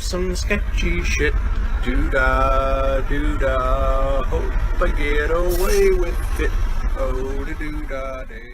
some sketchy shit. Doo-dah, doo-dah, hope I get away with it. Oh, doo-dah, day.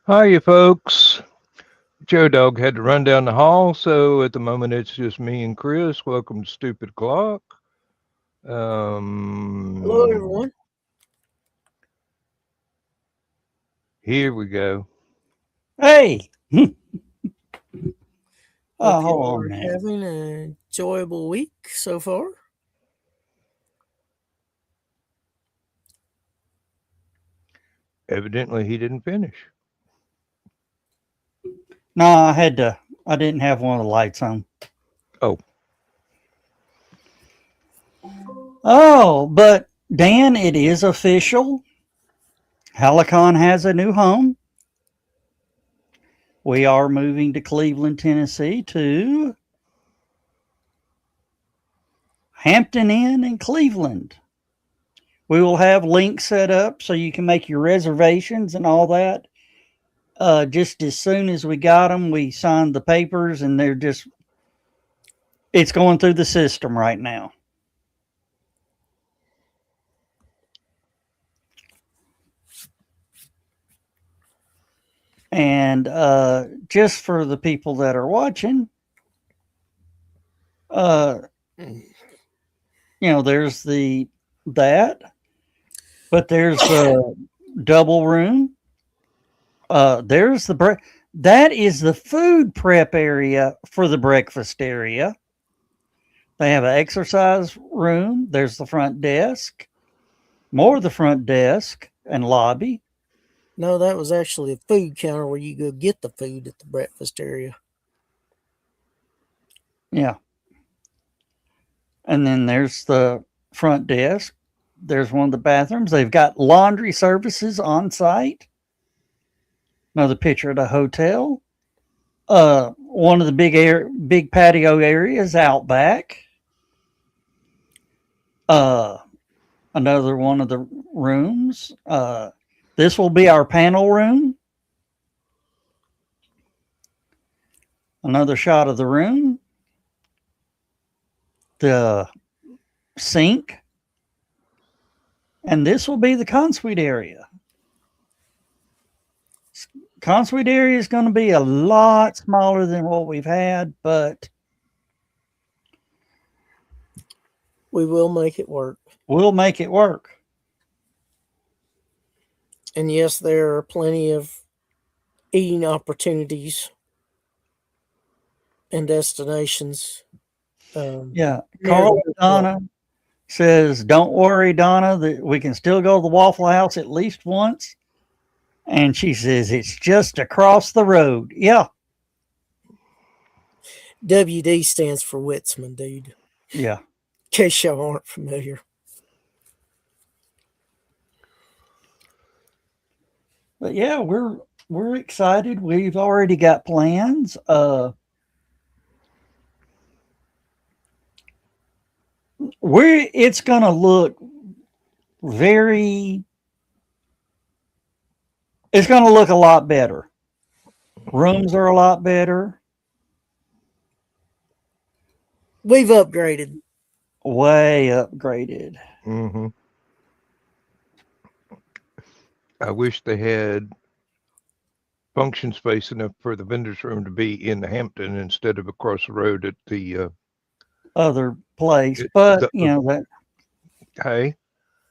Hi, you folks. Joe Dog had to run down the hall, so at the moment it's just me and Chris. Welcome to Stupid Clock. Hello, everyone. Here we go. Hey. Hope Oh, you hold are on, man. having an enjoyable week so far. Evidently, he didn't finish. No, I didn't have one of the lights on. Oh. Oh, but Dan, it is official. Helicon has a new home. We are moving to Cleveland, Tennessee to Hampton Inn in Cleveland. We will have links set up so you can make your reservations and all that. Just as soon as we got them, we signed the papers and it's going through the system right now. And just for the people that are watching, there's that, but there's the double room. There's that is the food prep area for the breakfast area. They have an exercise room. There's the front desk, more of the front desk and lobby. No, that was actually a food counter where you go get the food at the breakfast area. Yeah. And then there's the front desk. There's one of the bathrooms. They've got laundry services on site. Another picture of the hotel. One of the big patio areas out back. Another one of the rooms. This will be our panel room. Another shot of the room. The sink. And this will be the consuite area. Consuite area is going to be a lot smaller than what we've had, but we will make it work. We'll make it work. And yes, there are plenty of eating opportunities and destinations. Carl Donna says, "Don't worry, Donna, that we can still go to the Waffle House at least once." And she says, "It's just across the road." Yeah. WD stands for Witzman, dude. Yeah. In case y'all aren't familiar. But yeah, we're excited. We've already got plans. It's gonna look it's gonna look a lot better. Rooms are a lot better. We've upgraded. way upgraded. Mm-hmm. I wish they had function space enough for the vendor's room to be in the Hampton instead of across the road at the Other place, but the that. hey.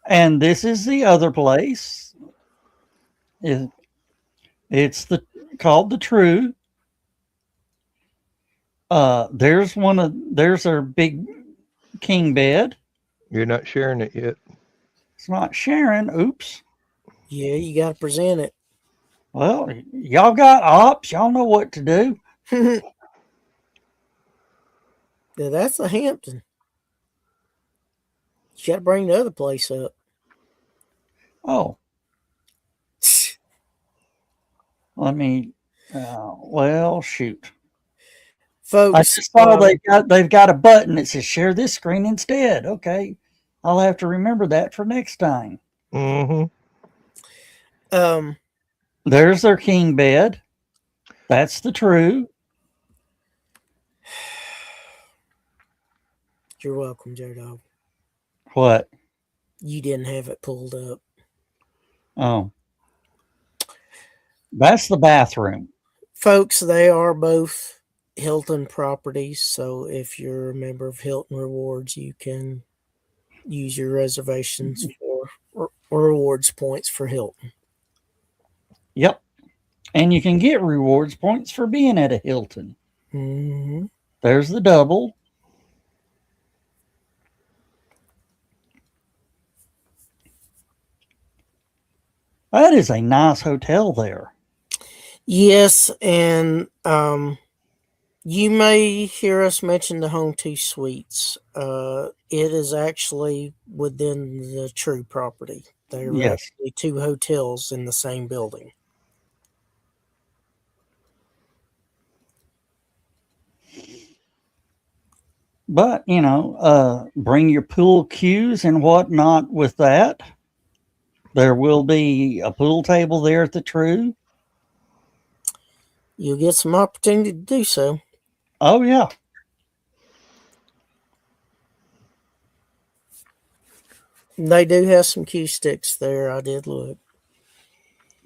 And this is the other place. It's called the True. There's our big king bed. You're not sharing it yet. It's not sharing. Oops. Yeah, you got to present it. Well, y'all got ops. Y'all know what to do. Yeah, that's the Hampton. You got to bring the other place up. Oh, let me. Well, shoot. Folks, I just saw they've got a button that says share this screen instead. Okay, I'll have to remember that for next time. Mm-hmm. There's their king bed. That's the True. You're welcome, Joe Dog. What? You didn't have it pulled up. Oh, that's the bathroom. Folks, they are both Hilton properties, so if you're a member of Hilton Rewards, you can use your reservations for rewards points for Hilton. Yep. And you can get rewards points for being at a Hilton. Mm-hmm. There's the double. That is a nice hotel there. Yes, and you may hear us mention the Home 2 Suites. It is actually within the True property. There are Yes. actually two hotels in the same building. But, bring your pool cues and whatnot with that. There will be a pool table there at the True. You'll get some opportunity to do so. Oh, yeah. They do have some cue sticks there. I did look.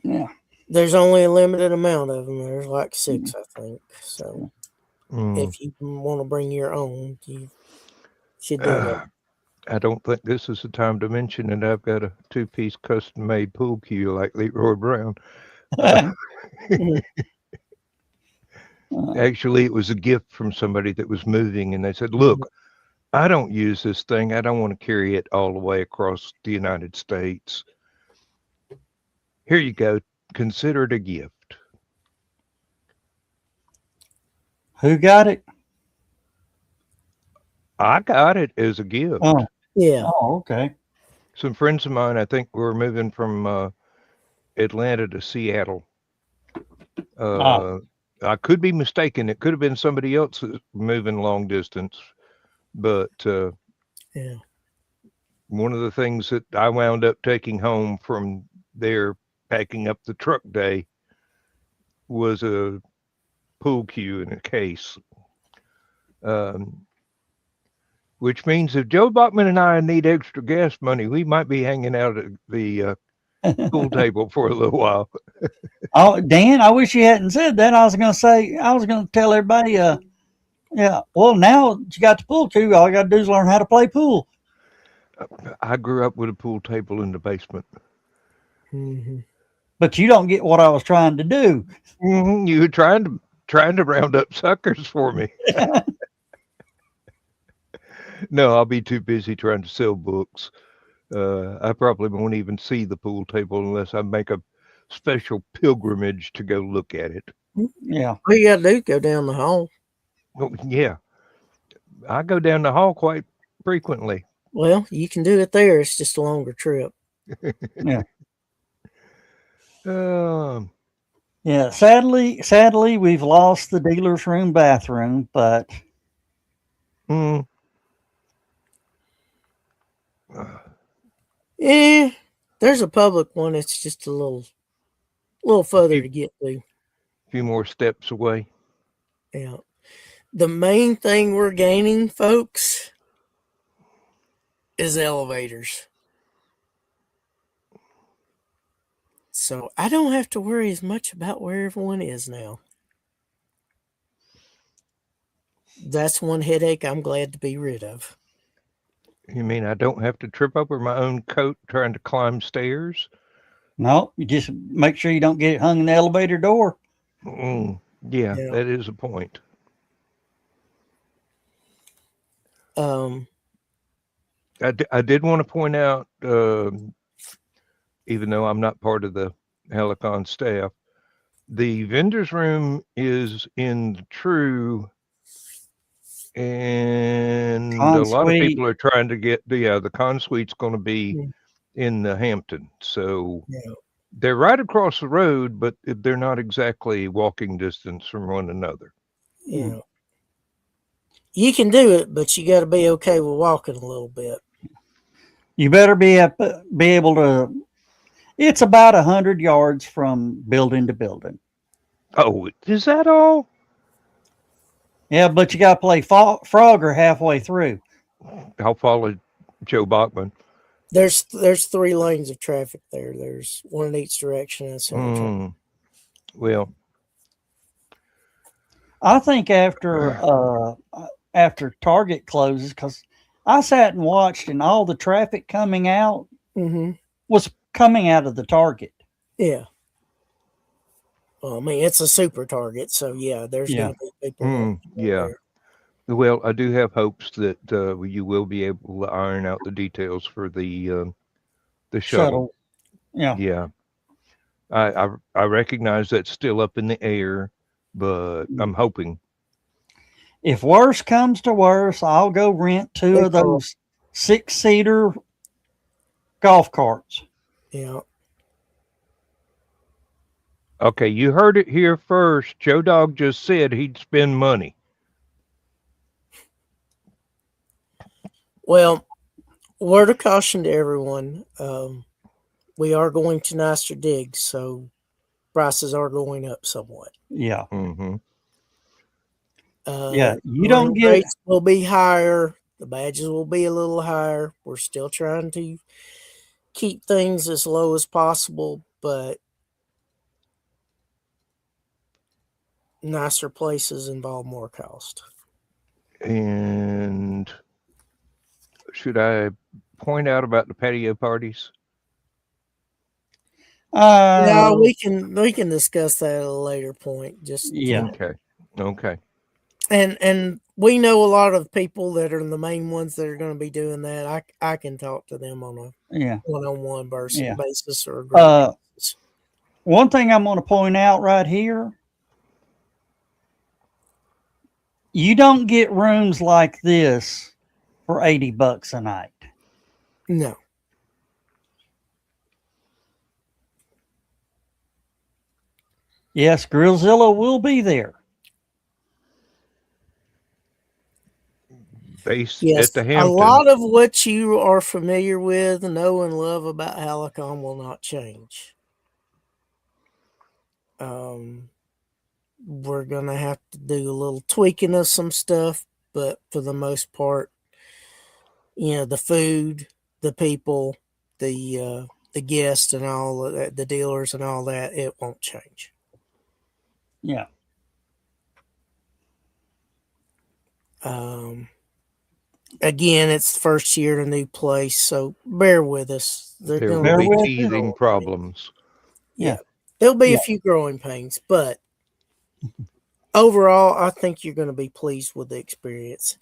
Yeah. There's only a limited amount of them. There's like 6, I think. So if you want to bring your own, you should do that. I don't think this is the time to mention it. I've got a 2-piece custom-made pool cue like Leroy Brown. Actually, it was a gift from somebody that was moving, and they said, "Look, I don't use this thing. I don't want to carry it all the way across the United States. Here you go. Consider it a gift." Who got it? I got it as a gift. Oh, Yeah. Oh, okay. Some friends of mine, I think, were moving from Atlanta to Seattle. I could be mistaken. It could have been somebody else moving long distance. But Yeah. one of the things that I wound up taking home from their packing up the truck day was a pool cue in a case. Which means if Joe Bachman and I need extra gas money, we might be hanging out at the pool table for a little while. Oh, Dan, I wish you hadn't said that. I was going to tell everybody, yeah, well, now that you got the pool cue, all you got to do is learn how to play pool. I grew up with a pool table in the basement. Mm-hmm. But you don't get what I was trying to do. Mm-hmm. You were trying to round up suckers for me. No, I'll be too busy trying to sell books. I probably won't even see the pool table unless I make a special pilgrimage to go look at it. Yeah. All you got to do is go down the hall. Oh, yeah. I go down the hall quite frequently. Well, you can do it there. It's just a longer trip. Yeah. Yeah. Sadly, we've lost the dealer's room bathroom, but there's a public one. It's just a little further to get to. A few more steps away. Yeah. The main thing we're gaining, folks, is elevators. So I don't have to worry as much about where everyone is now. That's one headache I'm glad to be rid of. You mean I don't have to trip over my own coat trying to climb stairs? No, you just make sure you don't get it hung in the elevator door. Yeah, Yeah. that is a point. I did want to point out, even though I'm not part of the Helicon staff, the vendor's room is in the True, and a lot of Consuite. people are trying to get the con suite's going to be in the Hampton. So Yeah. they're right across the road, but they're not exactly walking distance from one another. Yeah. You can do it, but you got to be okay with walking a little bit. You better be able to. It's about 100 yards from building to building. Oh, is that all? Yeah, but you got to play Frogger halfway through. I'll follow Joe Bachman. There's 3 lanes of traffic there. There's one in each direction. And so Well, I think after Target closes, because I sat and watched, and all the traffic coming out was coming out of the Target. Yeah. Well, I mean, it's a super Target, so yeah, there's going to be people. Yeah. There. Well, I do have hopes that you will be able to iron out the details for the shuttle. Yeah. I recognize that's still up in the air, but I'm hoping. If worse comes to worse, I'll go rent 2 of those 6-seater golf carts. Yeah. Okay, you heard it here first. Joe Dog just said he'd spend money. Well, word of caution to everyone. We are going to nicer digs, so prices are going up somewhat. Yeah. Yeah, you don't get rates will be higher. The badges will be a little higher. We're still trying to keep things as low as possible, but nicer places involve more cost. And should I point out about the patio parties? Yeah, we can discuss that at a later point. Just Okay. And we know a lot of people that are the main ones that are going to be doing that. I can talk to them on a one-on-one basis or a group basis. One thing I'm going to point out right here: you don't get rooms like this for $80 a night. No. Yes, Grillzilla will be there. Base yes, at the Hampton. A lot of what you are familiar with, know, and love about Helicon will not change. We're going to have to do a little tweaking of some stuff, but for the most part, the food, the people, the guests and all of that, the dealers and all that, it won't change. Yeah. Again, it's the first year at a new place, so bear with us. There will be teething problems. Yeah. There'll be a few growing pains, but overall, I think you're going to be pleased with the experience.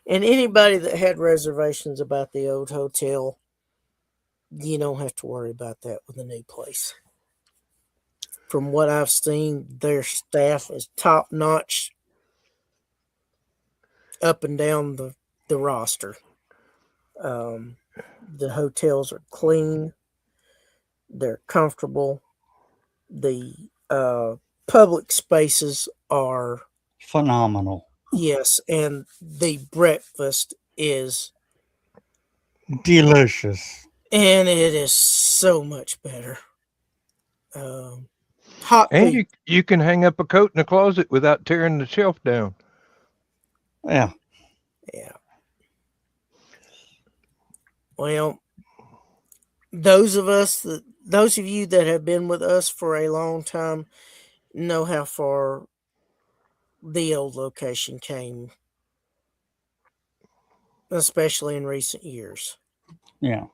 And anybody that had reservations about the old hotel, you don't have to worry about that with the new place. From what I've seen, their staff is top notch up and down the roster. The hotels are clean. They're comfortable. The public spaces are phenomenal. Yes, and the breakfast is delicious. And it is so much better. Hot and you can hang up a coat in the closet without tearing the shelf down. Yeah. Well, those of you that have been with us for a long time know how far the old location came, especially in recent years. Yeah.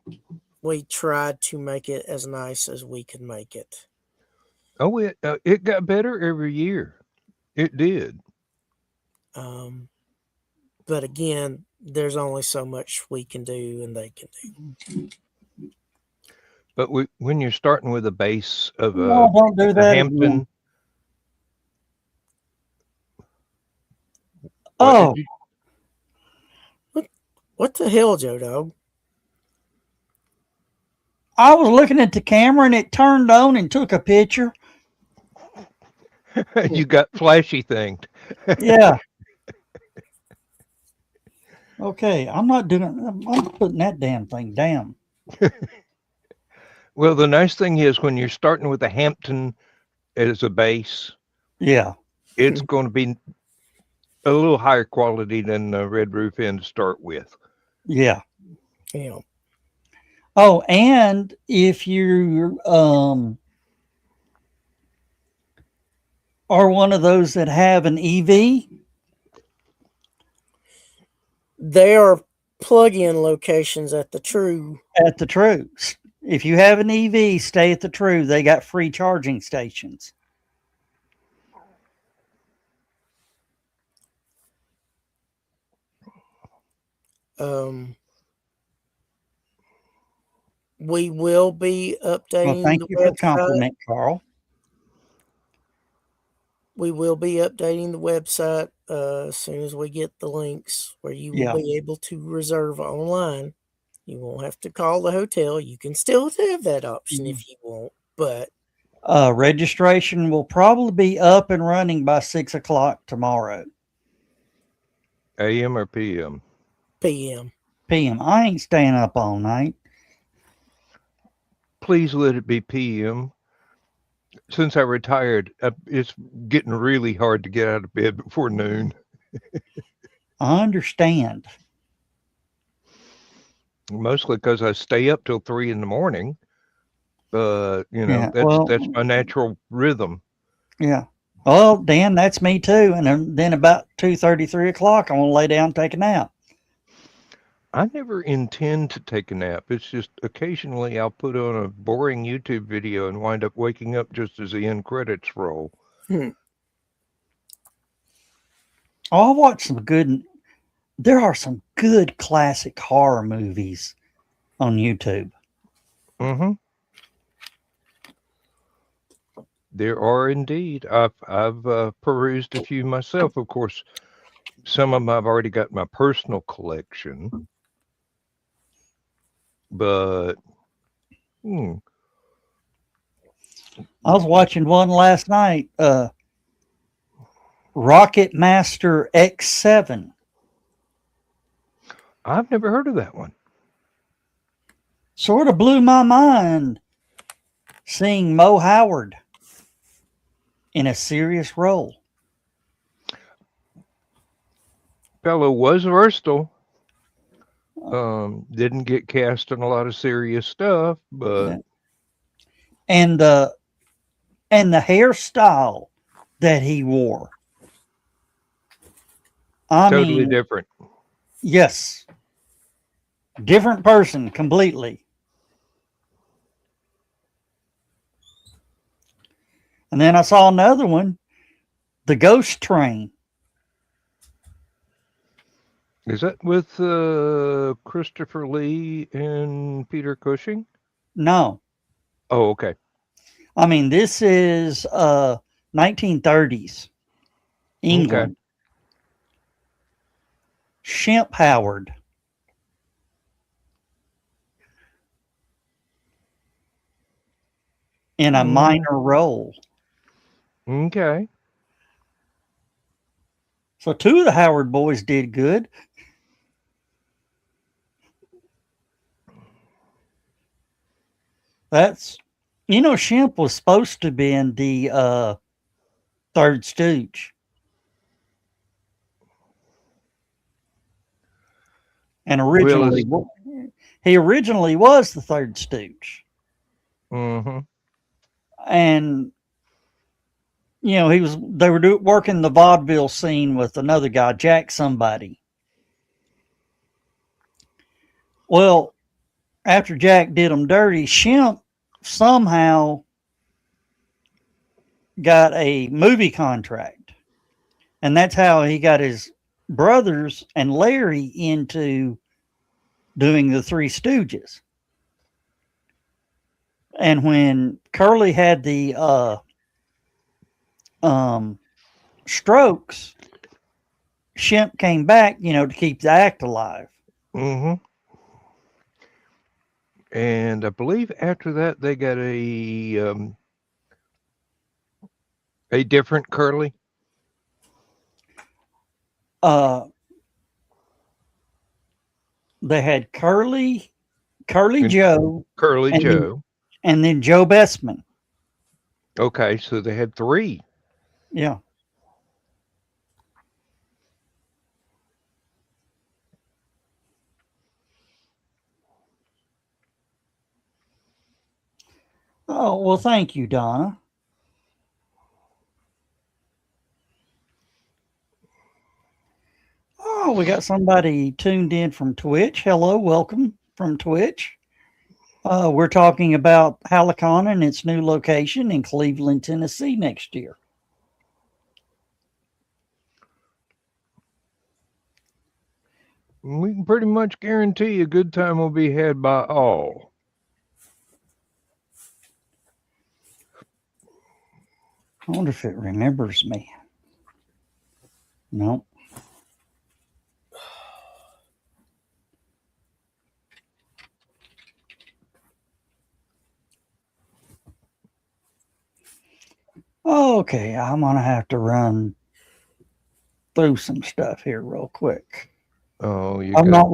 We tried to make it as nice as we could make it. Oh, it got better every year. It did. Um, but again, there's only so much we can do and they can do. But when you're starting with a base of No, don't do a that again. Hampton, what did Oh, you? What the hell, Joe Dog? I was looking at the camera and it turned on and took a picture. You got flashy thinged. Yeah. Okay, I'm not doing. I'm putting that damn thing down. Well, the nice thing is when you're starting with a Hampton as a base, Yeah. it's going to be a little higher quality than the Red Roof Inn to start with. Yeah. Yeah. Oh, and if you are one of those that have an EV, There are plug-in locations at the True. at the True. If you have an EV, stay at the True. They got free charging stations. Um, we will be Well, updating thank the you for the website. compliment, Carl. We will be updating the website as soon as we get the links where you will Yeah. be able to reserve online. You won't have to call the hotel. You can still have that option if you want, but Registration will probably be up and running by 6 o'clock tomorrow. AM or PM? PM. PM. I ain't staying up all night. Please let it be PM. Since I retired, it's getting really hard to get out of bed before noon. I understand. Mostly because I stay up till 3 in the morning. But Yeah, that's my natural rhythm. Yeah. Well, Dan, that's me too. And then about 2:30, 3 o'clock, I want to lay down and take a nap. I never intend to take a nap. It's just occasionally I'll put on a boring YouTube video and wind up waking up just as the end credits roll. Hmm. Oh, I watched some good. There are some good classic horror movies on YouTube. Mm-hmm. There are indeed. I've perused a few myself. Of course, some of them I've already got in my personal collection. But I was watching one last night. Rocket Master X7. I've never heard of that one. Sort of blew my mind seeing Mo Howard in a serious role. Fellow was versatile. Didn't get cast in a lot of serious stuff, but and the hairstyle that he wore. I totally mean, different. yes. Different person completely. And then I saw another one, The Ghost Train. Is that with Christopher Lee and Peter Cushing? No. Oh, okay. I mean, this is 1930s England. Okay. Shemp Howard. In a minor role. Okay. So two of the Howard boys did good. That's, Shemp was supposed to be in the Third Stooge. And originally, He originally was the third stooge. Mm-hmm. And they were working the vaudeville scene with another guy, Jack somebody. Well, after Jack did them dirty, Shemp somehow got a movie contract. And that's how he got his brothers and Larry into doing the Three Stooges. And when Curly had the strokes, Shemp came back, to keep the act alive. Mm-hmm. And I believe after that they got a different Curly. They had Curly Joe, Curly and Joe. and then Joe Bestman. Okay, so they had 3. Yeah. Oh, well, thank you, Donna. Oh, we got somebody tuned in from Twitch. Hello, welcome from Twitch. We're talking about Halicon and its new location in Cleveland, Tennessee next year. We can pretty much guarantee a good time will be had by all. I wonder if it remembers me. Nope. Okay, I'm going to have to run through some stuff here real quick. Oh, I've not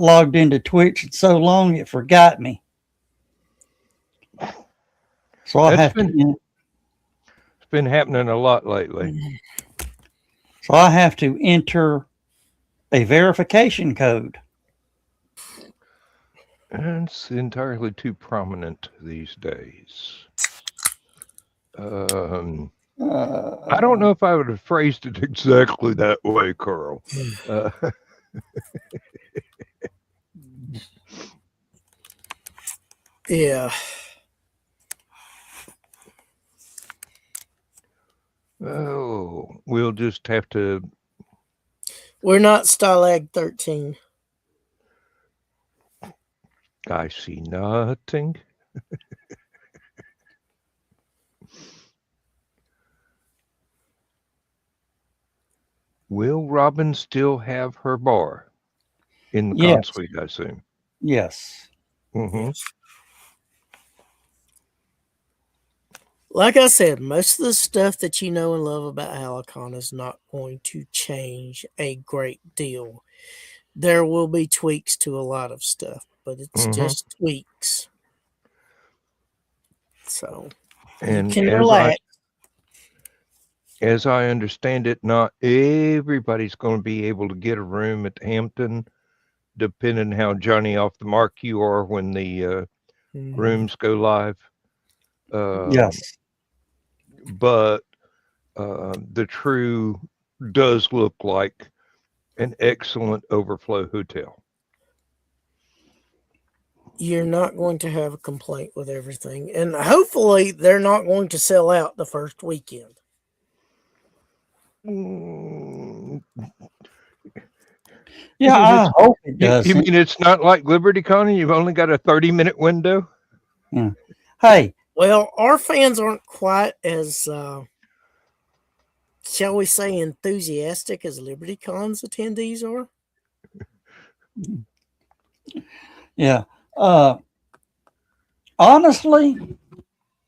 logged into Twitch in so long it forgot me. So it's been happening a lot lately. So I have to enter a verification code. And it's entirely too prominent these days. I don't know if I would have phrased it exactly that way, Carl. Yeah. Oh, we'll just have to. We're not Stalag 13. I see nothing. Will Robin still have her bar in the Yes. consuite, I assume? Yes. Mm-hmm. Like I said, most of the stuff that you know and love about Halicon is not going to change a great deal. There will be tweaks to a lot of stuff, but it's just tweaks. So and you can relax. As I understand it, not everybody's going to be able to get a room at Hampton, depending how Johnny off the mark you are when the rooms go live. Yes. But the True does look like an excellent overflow hotel. You're not going to have a complaint with everything. And hopefully they're not going to sell out the first weekend. Yeah, I hope it does. You mean it's not like LibertyCon? You've only got a 30-minute window? Yeah. Hey. Well, our fans aren't quite as, shall we say, enthusiastic as LibertyCon's attendees are. Yeah. Honestly,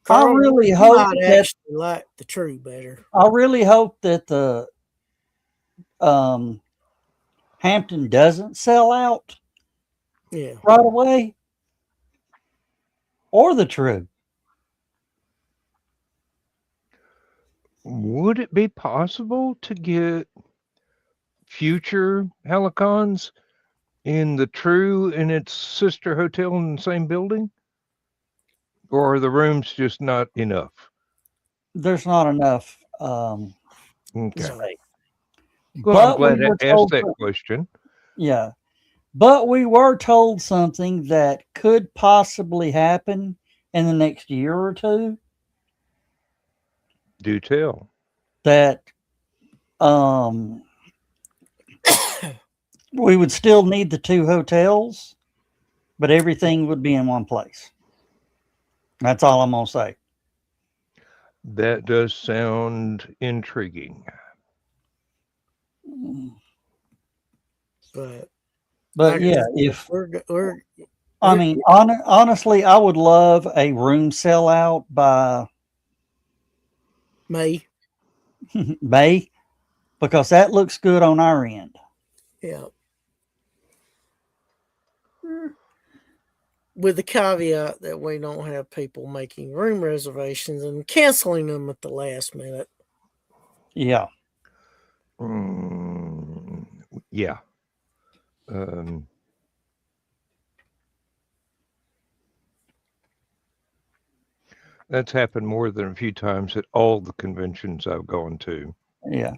Carl, I really you hope might that actually like the True better. I really hope that the Hampton doesn't sell out right away, or the True. Would it be possible to get future Halicons in the True and its sister hotel in the same building? Or are the rooms just not enough? There's not enough Okay. space. Well, I'm But we glad I were asked told, that question. yeah, but we were told something that could possibly happen in the next year or two, Do tell. that um, we would still need the two hotels, but everything would be in one place. That's all I'm going to say. That does sound intriguing. But But like I yeah, said, if we're I mean, honestly, I would love a room sellout by May. May, because that looks good on our end. Yeah. With the caveat that we don't have people making room reservations and canceling them at the last minute. Yeah. Yeah. Um, that's happened more than a few times at all the conventions I've gone to. Yeah.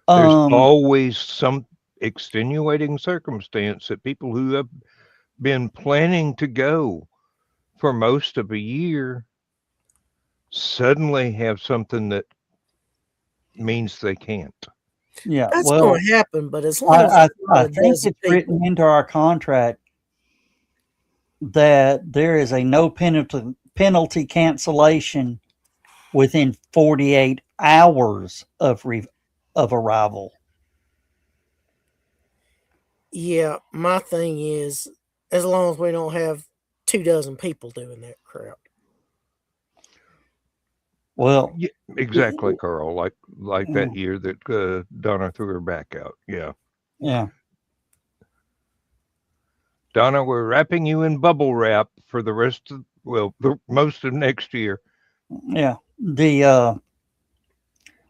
There's always some extenuating circumstance that people who have been planning to go for most of a year suddenly have something that means they can't. Yeah. That's Well, going to happen, but as long as I it's not a think dozen it's written people. into our contract that there is a no penalty cancellation within 48 hours of arrival. Yeah, my thing is, as long as we don't have 24 people doing that crap. Well, Yeah, exactly, Carl. Like that year that Donna threw her back out. Yeah. yeah. Donna, we're wrapping you in bubble wrap for the rest of, well, most of next year. Yeah.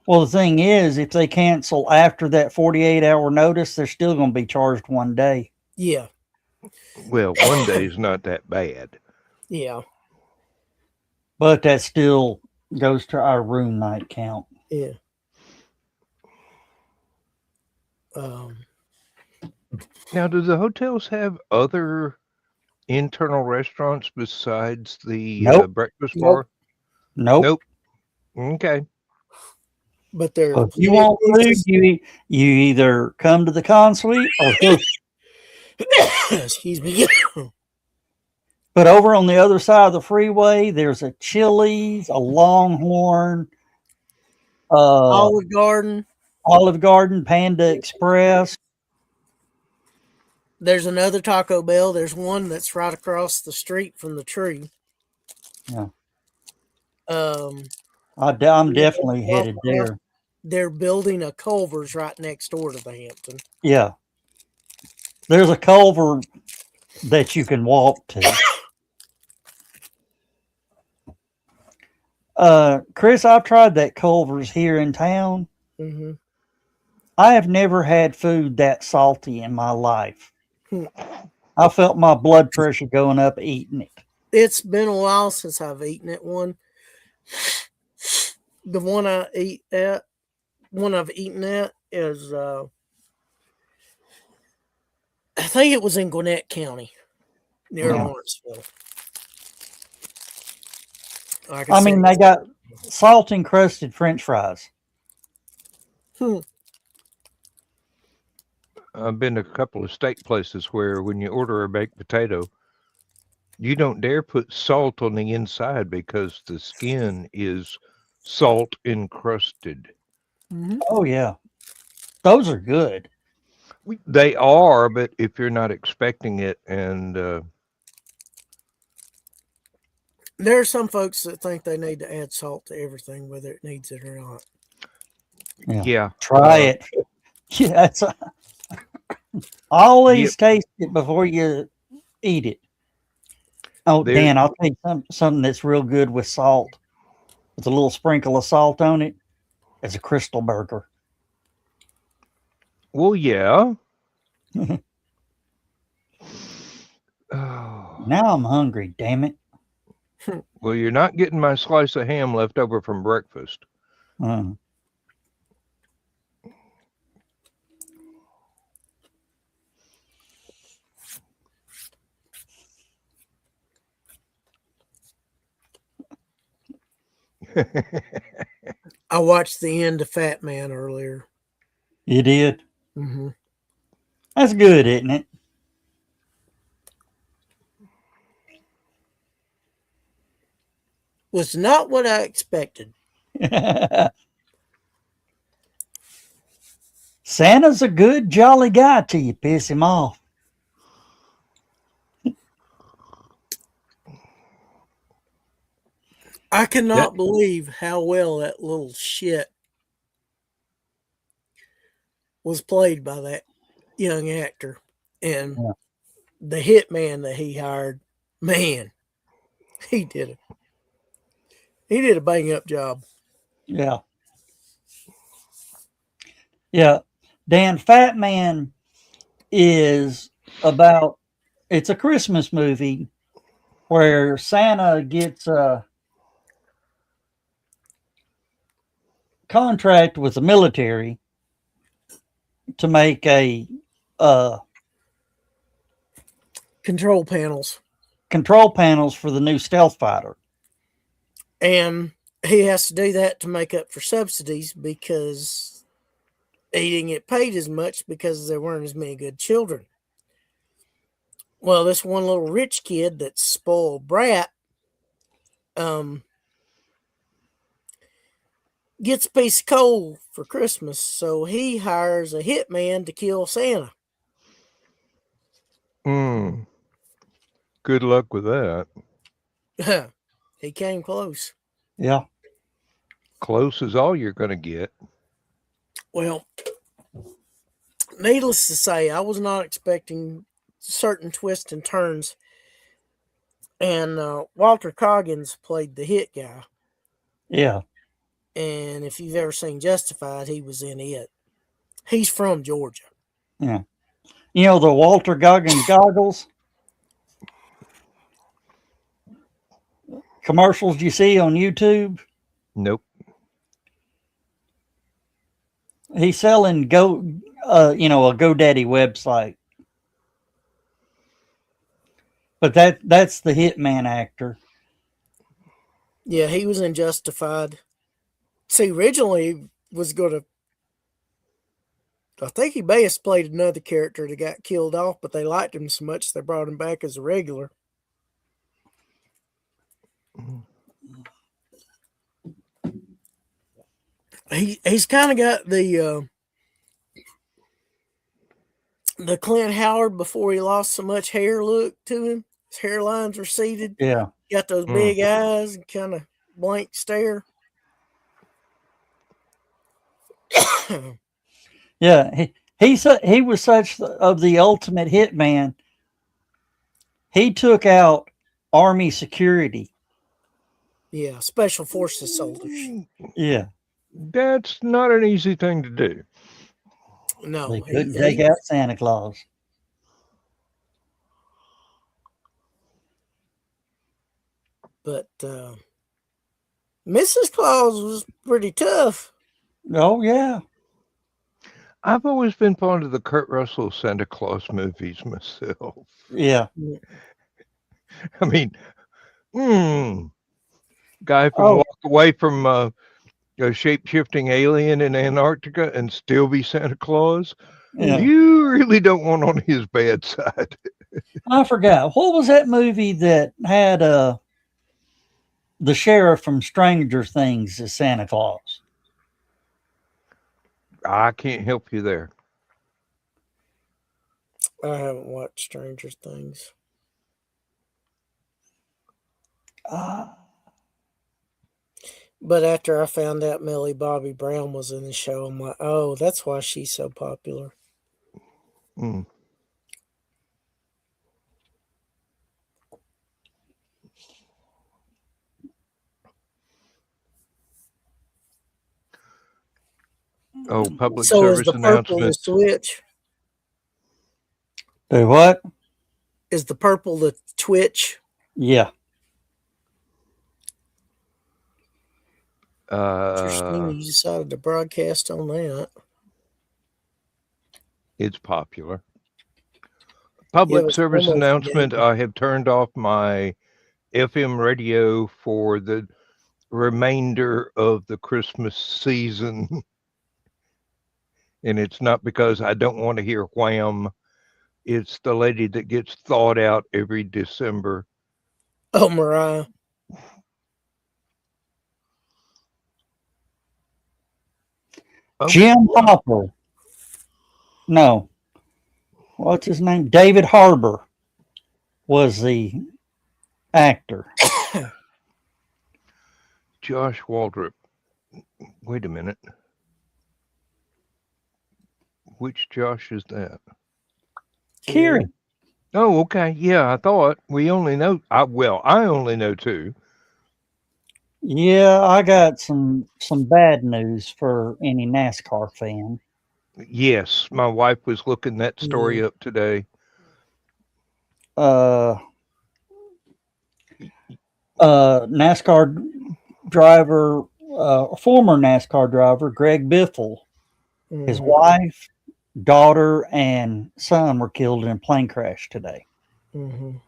Well, the thing is, if they cancel after that 48-hour notice, they're still going to be charged one day. Yeah. Well, one day is not that bad. Yeah. But that still goes to our room night count. Yeah. Now, do the hotels have other internal restaurants besides the Nope. breakfast Nope. bar? Nope. Okay. But they're If you want food, you either come to the consuite or excuse me. But over on the other side of the freeway, there's a Chili's, a Longhorn, Olive Garden, Panda Express. There's another Taco Bell. There's one that's right across the street from the tree. Yeah. I'm definitely headed there. They're building a Culver's right next door to the Hampton. Yeah. There's a Culver that you can walk to. Chris, I've tried that Culver's here in town. Mm-hmm. I have never had food that salty in my life. I felt my blood pressure going up eating it. It's been a while since I've eaten at one. The one I've eaten at is I think it was in Gwinnett County, near Lawrenceville. Like I mean, they got salt encrusted French fries. I've been to a couple of steak places where when you order a baked potato, you don't dare put salt on the inside because the skin is salt encrusted. Mm-hmm. Oh, yeah. Those are good. They are, but if you're not expecting it, and there are some folks that think they need to add salt to everything, whether it needs it or not. Yeah. Try it. Yeah, always taste it before you eat it. Oh, Dan, I'll tell you something that's real good with salt. With a little sprinkle of salt on it. It's a Crystal Burger. Well, yeah. Oh, Now I'm hungry, damn it. well, you're not getting my slice of ham left over from breakfast. Uh, I watched the end of Fat Man earlier. you did? Mm-hmm. That's good, isn't it? Was not what I expected. Santa's a good, jolly guy till you piss him off. I That, cannot believe how well that little shit was played by that young actor. And Yeah. the hitman that he hired, man, he did it. He did a bang up job. Yeah. Yeah. Dan, Fat Man is about, it's a Christmas movie where Santa gets a contract with the military to make a Control panels. control panels for the new stealth fighter. And he has to do that to make up for subsidies because he didn't get paid as much because there weren't as many good children. Well, this one little rich kid that's spoiled brat gets a piece of coal for Christmas, so he hires a hitman to kill Santa. good luck with that. He came close. Yeah. Close is all you're going to get. Well, needless to say, I was not expecting certain twists and turns. And Walter Coggins played the hit guy. Yeah. And if you've ever seen Justified, he was in it. He's from Georgia. Yeah. You know the Walter Goggins goggles commercials you see on YouTube? Nope. He's selling a GoDaddy website. But that's the hitman actor. Yeah, he was in Justified. See, originally he was going to, I think he may have played another character that got killed off, but they liked him so much they brought him back as a regular. He's kind of got the Clint Howard before he lost so much hair look to him. His hairline's receded. Yeah. Got those big eyes and kind of blank stare. Yeah. He was such of the ultimate hitman. He took out Army security. Yeah, special forces soldiers. Yeah. That's not an easy thing to do. No, They couldn't take out Santa Claus. But Mrs. Claus was pretty tough. Oh, yeah. I've always been fond of the Kurt Russell Santa Claus movies myself. Yeah. I mean, guy can walk away from a shape-shifting alien in Antarctica and still be Santa Claus. Yeah. You really don't want on his bad side. I forgot. What was that movie that had the sheriff from Stranger Things as Santa Claus? I can't help you there. I haven't watched Stranger Things. But after I found out Millie Bobby Brown was in the show, I'm like, oh, that's why she's so popular. Oh, public So is service the purple the announcement. switch? Do what? Is the purple the Twitch? Yeah. Interesting. You decided to broadcast on that. It's popular. Yeah, Public but service almost announcement. dead. I have turned off my FM radio for the remainder of the Christmas season. And it's not because I don't want to hear Wham. It's the lady that gets thawed out every December. Oh, Mariah. Okay. Jim Hopper. No. What's his name? David Harbour was the actor. Josh Waldrop. Wait a minute. Which Josh is that? Kieran. Oh, okay. Yeah, I thought we only know. I only know two. Yeah, I got some bad news for any NASCAR fan. Yes, my wife was looking that story up today. NASCAR driver, former NASCAR driver, Greg Biffle, his wife, daughter, and son were killed in a plane crash today. Mm-hmm.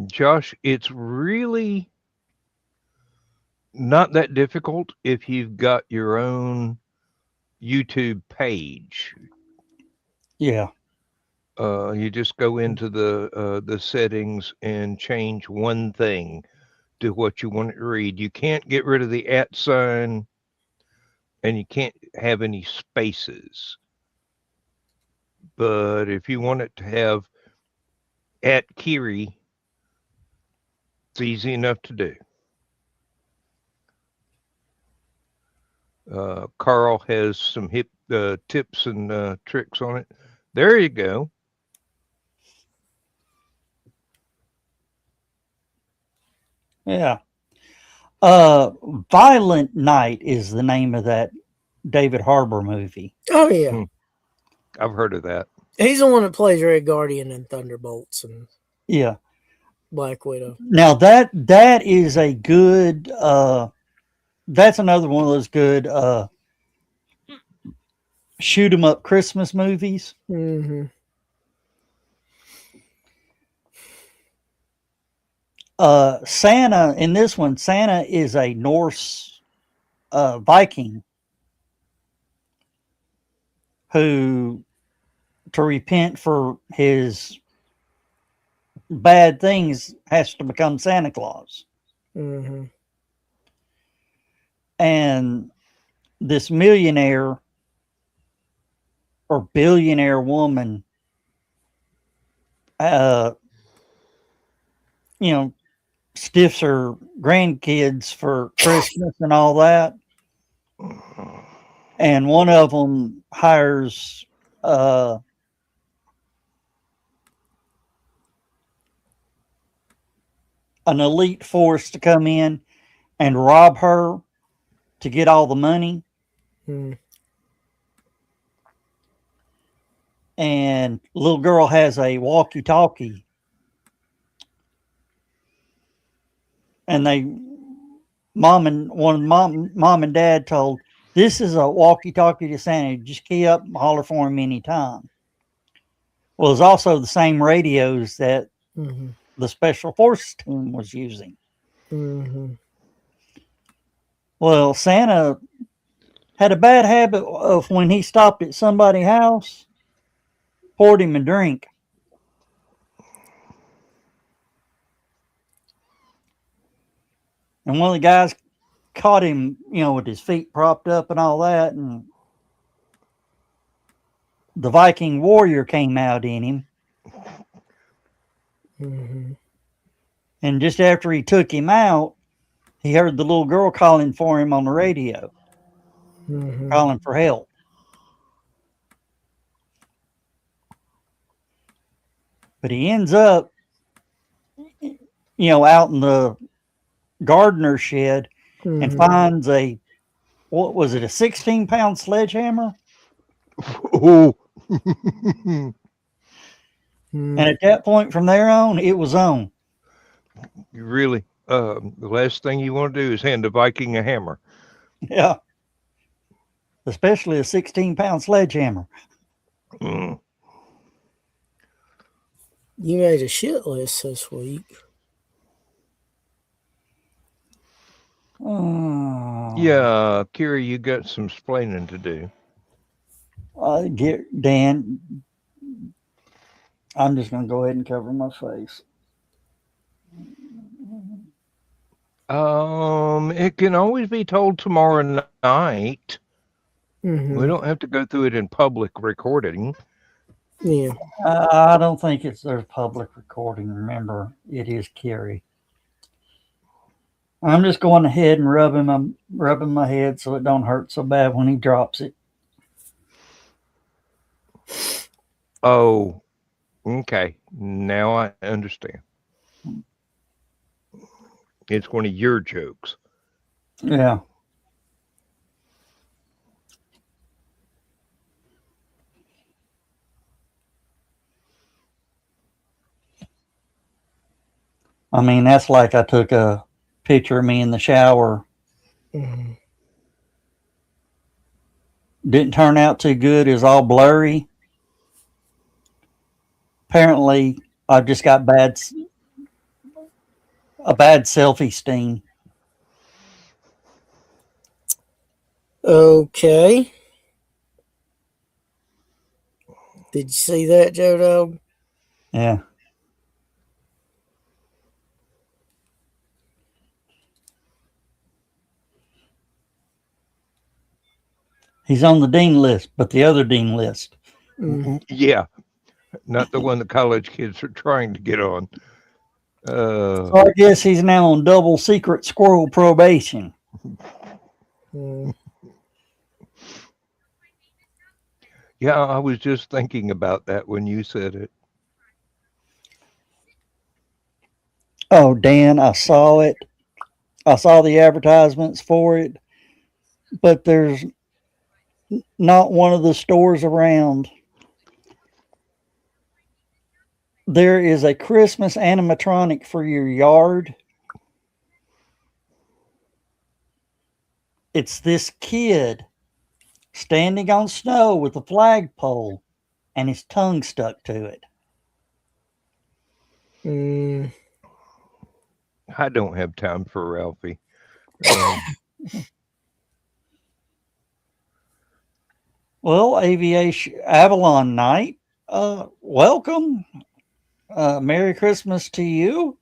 Josh, it's really not that difficult if you've got your own YouTube page. Yeah. You just go into the settings and change one thing to what you want it to read. You can't get rid of the @ sign, and you can't have any spaces. But if you want it to have @Kiri, it's easy enough to do. Carl has some hip tips and tricks on it. There you go. Yeah. Violent Night is the name of that David Harbour movie. Oh, yeah. I've heard of that. He's the one that plays Red Guardian and Thunderbolts and Black Widow. Now that is a good that's another one of those good shoot 'em up Christmas movies. Mm-hmm. Santa in this one, Santa is a Norse Viking who, to repent for his bad things, has to become Santa Claus. Mm-hmm. And this millionaire or billionaire woman, stiffs her grandkids for Christmas and all that. And one of them hires an elite force to come in and rob her to get all the money. And little girl has a walkie-talkie. And mom and dad told, this is a walkie-talkie to Santa. Just key up and holler for him anytime. Well, it's also the same radios that the special forces team was using. Mm-hmm. Well, Santa had a bad habit of when he stopped at somebody's house, poured him a drink. And one of the guys caught him, with his feet propped up and all that. And the Viking warrior came out in him. Mm-hmm. And just after he took him out, he heard the little girl calling for him on the radio, calling for help. But he ends up, out in the gardener shed and finds a 16-pound sledgehammer? Oh. Hmm. And at that point, from there on, it was on. You really, the last thing you want to do is hand a Viking a hammer. Yeah. Especially a 16-pound sledgehammer. Mm. You made a shit list this week. Oh. Yeah, Kira, you got some explaining to do. Dan, I'm just going to go ahead and cover my face. It can always be told tomorrow night. Mm-hmm. We don't have to go through it in public recording. Yeah. I don't think there's public recording. Remember, it is Kerry. I'm just going ahead and rubbing my head so it don't hurt so bad when he drops it. Oh, okay. Now I understand. It's one of your jokes. Yeah. I mean, that's like I took a picture of me in the shower. Mm-hmm. Didn't turn out too good. It was all blurry. Apparently, I've just got a bad selfie sting. Okay. Did you see that, Joe Dog? Yeah. He's on the dean list, but the other dean list. Mm. Yeah, not the one the college kids are trying to get on. So I guess he's now on double secret squirrel probation. Mm. Yeah, I was just thinking about that when you said it. Oh, Dan, I saw it. I saw the advertisements for it, but there's not one of the stores around. There is a Christmas animatronic for your yard. It's this kid standing on snow with a flagpole and his tongue stuck to it. Mm. I don't have time for Ralphie. Well, Aviation Avalon Night, welcome. Merry Christmas to you.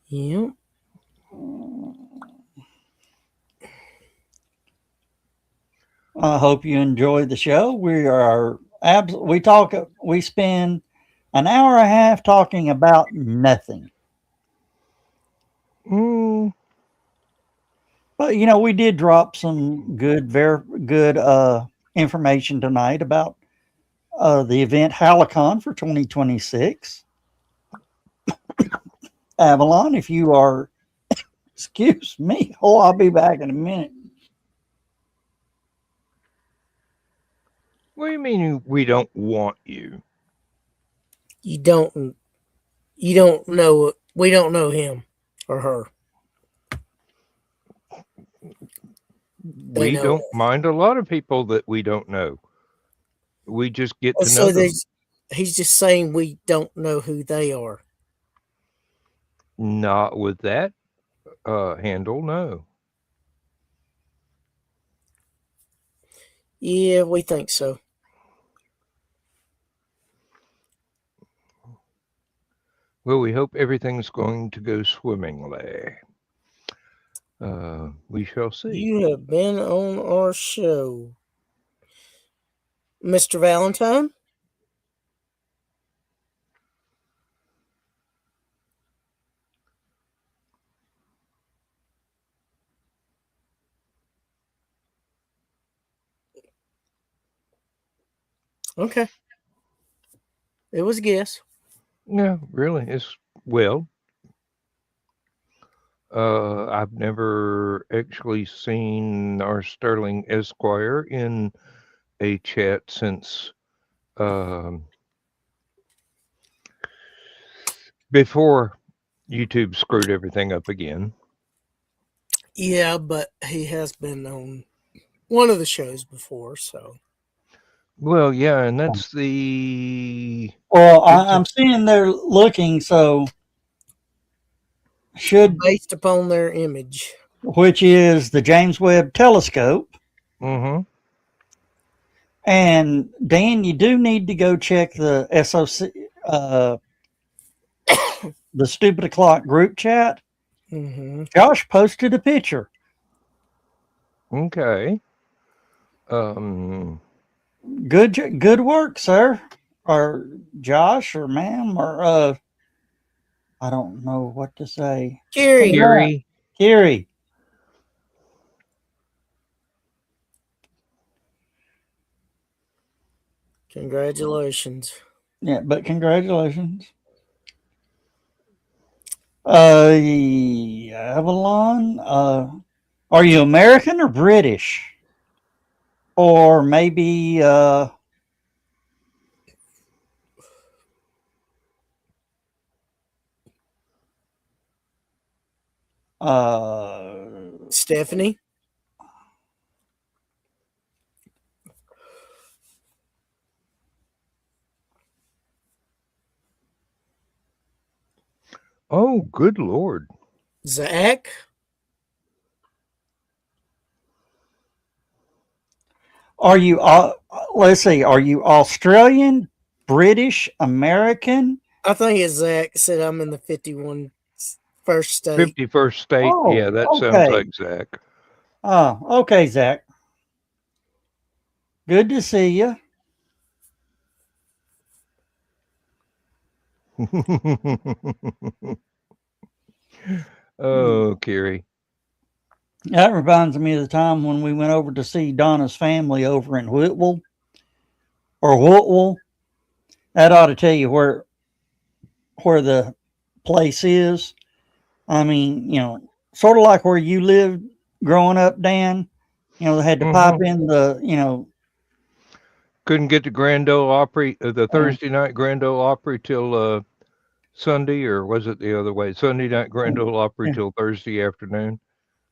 Yep. I hope you enjoyed the show. We spend an hour and a half talking about nothing. Mm, But we did drop some very good information tonight about the event Halicon for 2026. Avalon, if you are, excuse me, I'll be back in a minute. what do you mean we don't want you? You don't know. We don't know him or her. They We know don't us. mind a lot of people that we don't know. We just get to So know them. he's just saying we don't know who they are. Not with that handle, no. Yeah, we think so. Well, we hope everything's going to go swimmingly. We shall see. You have been on our show, Mr. Valentine. Okay. It was a guess. Yeah, really. It's well. I've never actually seen our Sterling Esquire in a chat since um, before YouTube screwed everything up again. Yeah, but he has been on one of the shows before, so. Well, yeah, and that's the Well, I'm sitting there looking, so Based upon their image. which is the James Webb Telescope. Mm-hmm. And Dan, you do need to go check the SOC, the Stupid O'Clock group chat. Mm-hmm. Josh posted a picture. Okay. Good work, sir, or Josh, or ma'am, or I don't know what to say. Kiri. Kiri. Congratulations. Yeah, but congratulations. Avalon, are you American or British? Or maybe Stephanie? Oh, good Lord. Zach? are you let's see, are you Australian, British, American? I think it's Zach said I'm in the 51 first state. 51st state. Oh, Yeah, that sounds okay. like Zach. Oh, okay, Zach. Good to see you. Oh, Kiri. That reminds me of the time when we went over to see Donna's family over in Whitwell or Whitwell. That ought to tell you where the place is. I mean, sort of like where you lived growing up, Dan. They had to pipe in the, Couldn't get to Grand Ole Opry, the Thursday night Grand Ole Opry till Sunday, or was it the other way? Sunday night Grand Ole Opry till Thursday afternoon.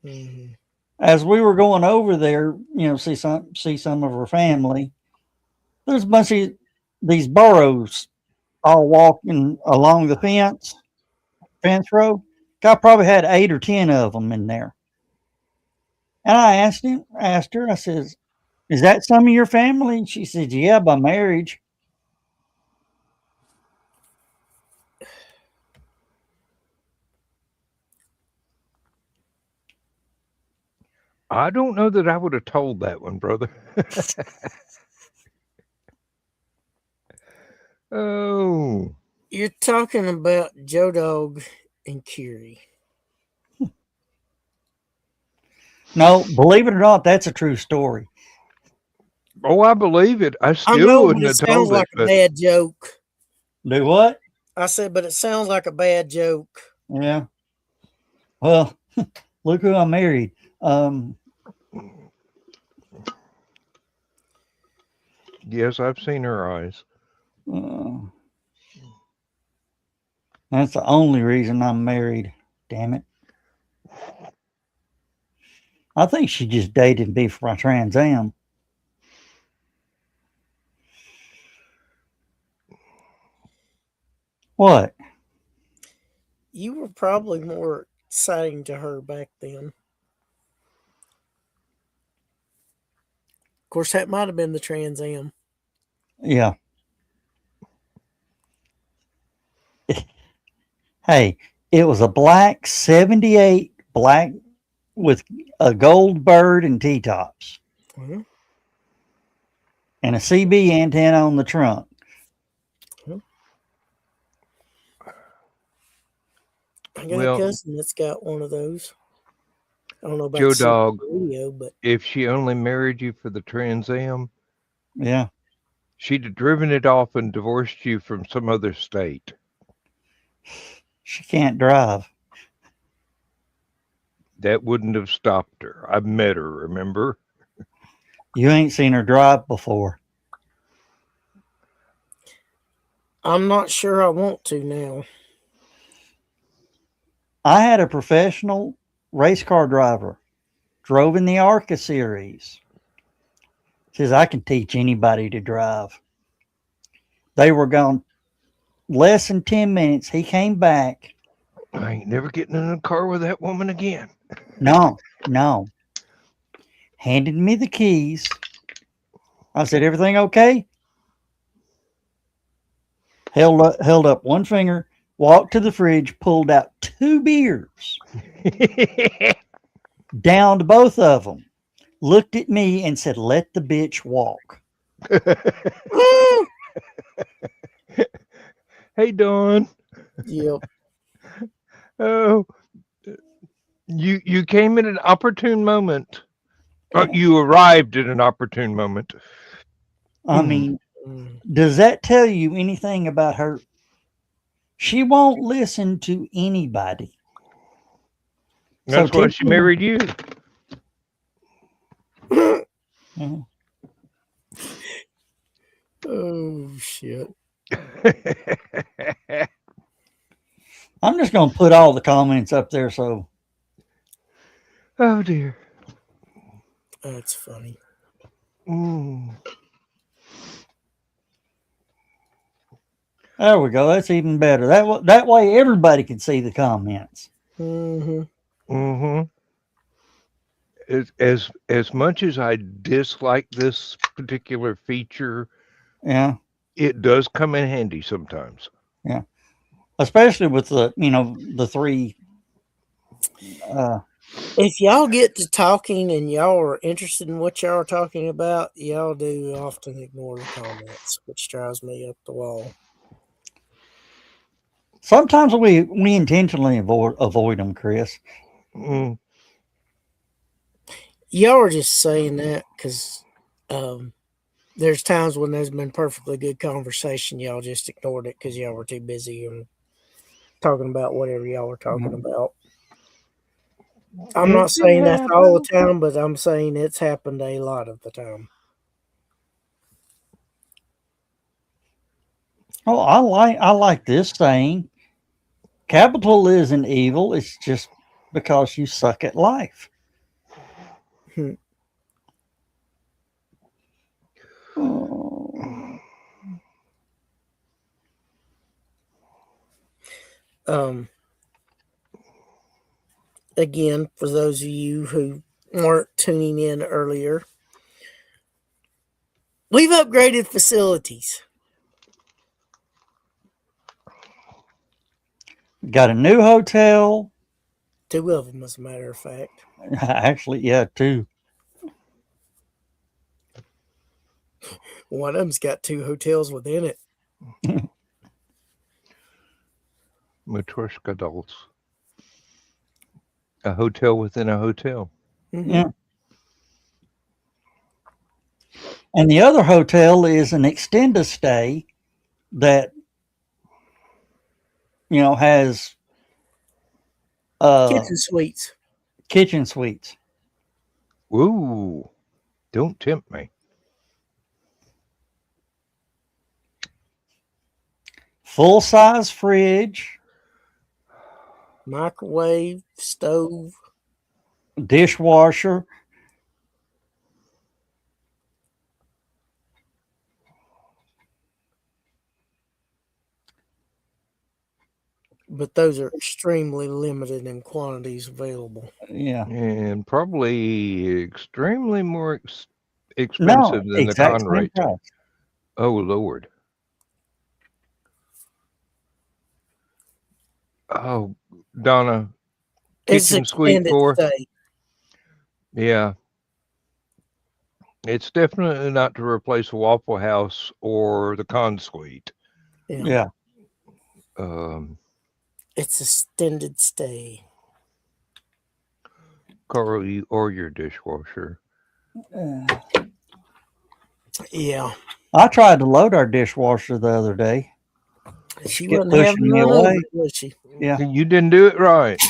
Mm-hmm. As we were going over there, see some of her family. There's a bunch of these burros all walking along the fence row. I probably had 8 or 10 of them in there. And I asked her, I says, "Is that some of your family?" And she said, "Yeah, by marriage." I don't know that I would have told that one, brother. Oh. You're talking about Joe Dog and Kiri. No, believe it or not, that's a true story. Oh, I believe it. I still I know, wouldn't but have it sounds told like it. a bad joke. Do what? I said, but it sounds like a bad joke. Yeah. Well, look who I married. Yes, I've seen her eyes. That's the only reason I'm married. Damn it. I think she just dated me for my Trans Am. What? You were probably more exciting to her back then. Of course, that might have been the Trans Am. Yeah. Hey, it was a black 78 black with a gold bird and T-tops. Mm-hmm. And a CB antenna on the trunk. Mm-hmm. I got a cousin that's got one of those. I don't know about Joe Dog, radio, but if she only married you for the Trans Am, yeah, she'd have driven it off and divorced you from some other state. She can't drive. That wouldn't have stopped her. I've met her, remember? You ain't seen her drive before. I'm not sure I want to now. I had a professional race car driver, drove in the ARCA series. Says, I can teach anybody to drive. They were gone less than 10 minutes. He came back. I ain't never getting in a car with that woman again. No. Handed me the keys. I said, everything okay? Held up one finger, walked to the fridge, pulled out 2 beers, downed both of them, looked at me and said, let the bitch walk. Hey, Dawn. Yep. Oh, you came at an opportune moment. You arrived at an opportune moment. I mean, Mm. does that tell you anything about her? She won't listen to anybody. That's why she married you. Oh, shit. I'm just going to put all the comments up there. So, Oh, dear. That's funny. Mm. there we go. That's even better. That way everybody can see the comments. Mm-hmm. Mm-hmm. As much as I dislike this particular feature, Yeah. it does come in handy sometimes. Yeah. Especially with the 3. If y'all get to talking and y'all are interested in what y'all are talking about, y'all do often ignore the comments, which drives me up the wall. Sometimes we intentionally avoid them, Chris. Mm. Y'all are just saying that because there's times when there's been perfectly good conversation, y'all just ignored it because y'all were too busy and talking about whatever y'all were talking about. I'm not saying that's all the time, but I'm saying it's happened a lot of the time. Oh, I like this saying. Capital isn't evil. It's just because you suck at life. Again, for those of you who weren't tuning in earlier, we've upgraded facilities. Got a new hotel. 2 of them, as a matter of fact. Actually, yeah, 2. One of them's got 2 hotels within it. Matryoshka dolls. A hotel within a hotel. Mm-hmm. Yeah. And the other hotel is an extended stay that has Kitchen suites. kitchen suites. Ooh, don't tempt me. Full size fridge, Microwave, stove. dishwasher. But those are extremely limited in quantities available. Yeah. And probably extremely more expensive than the exact con same rate. price. Oh, Lord. Oh, Donna, It's kitchen suite extended 4. stay. Yeah. It's definitely not to replace a Waffle House or the con suite. Yeah. It's extended stay. Carl, or your dishwasher. Yeah. I tried to load our dishwasher the other day. She Kept wasn't having pushing me none of away. it, was she? Yeah. You didn't do it right.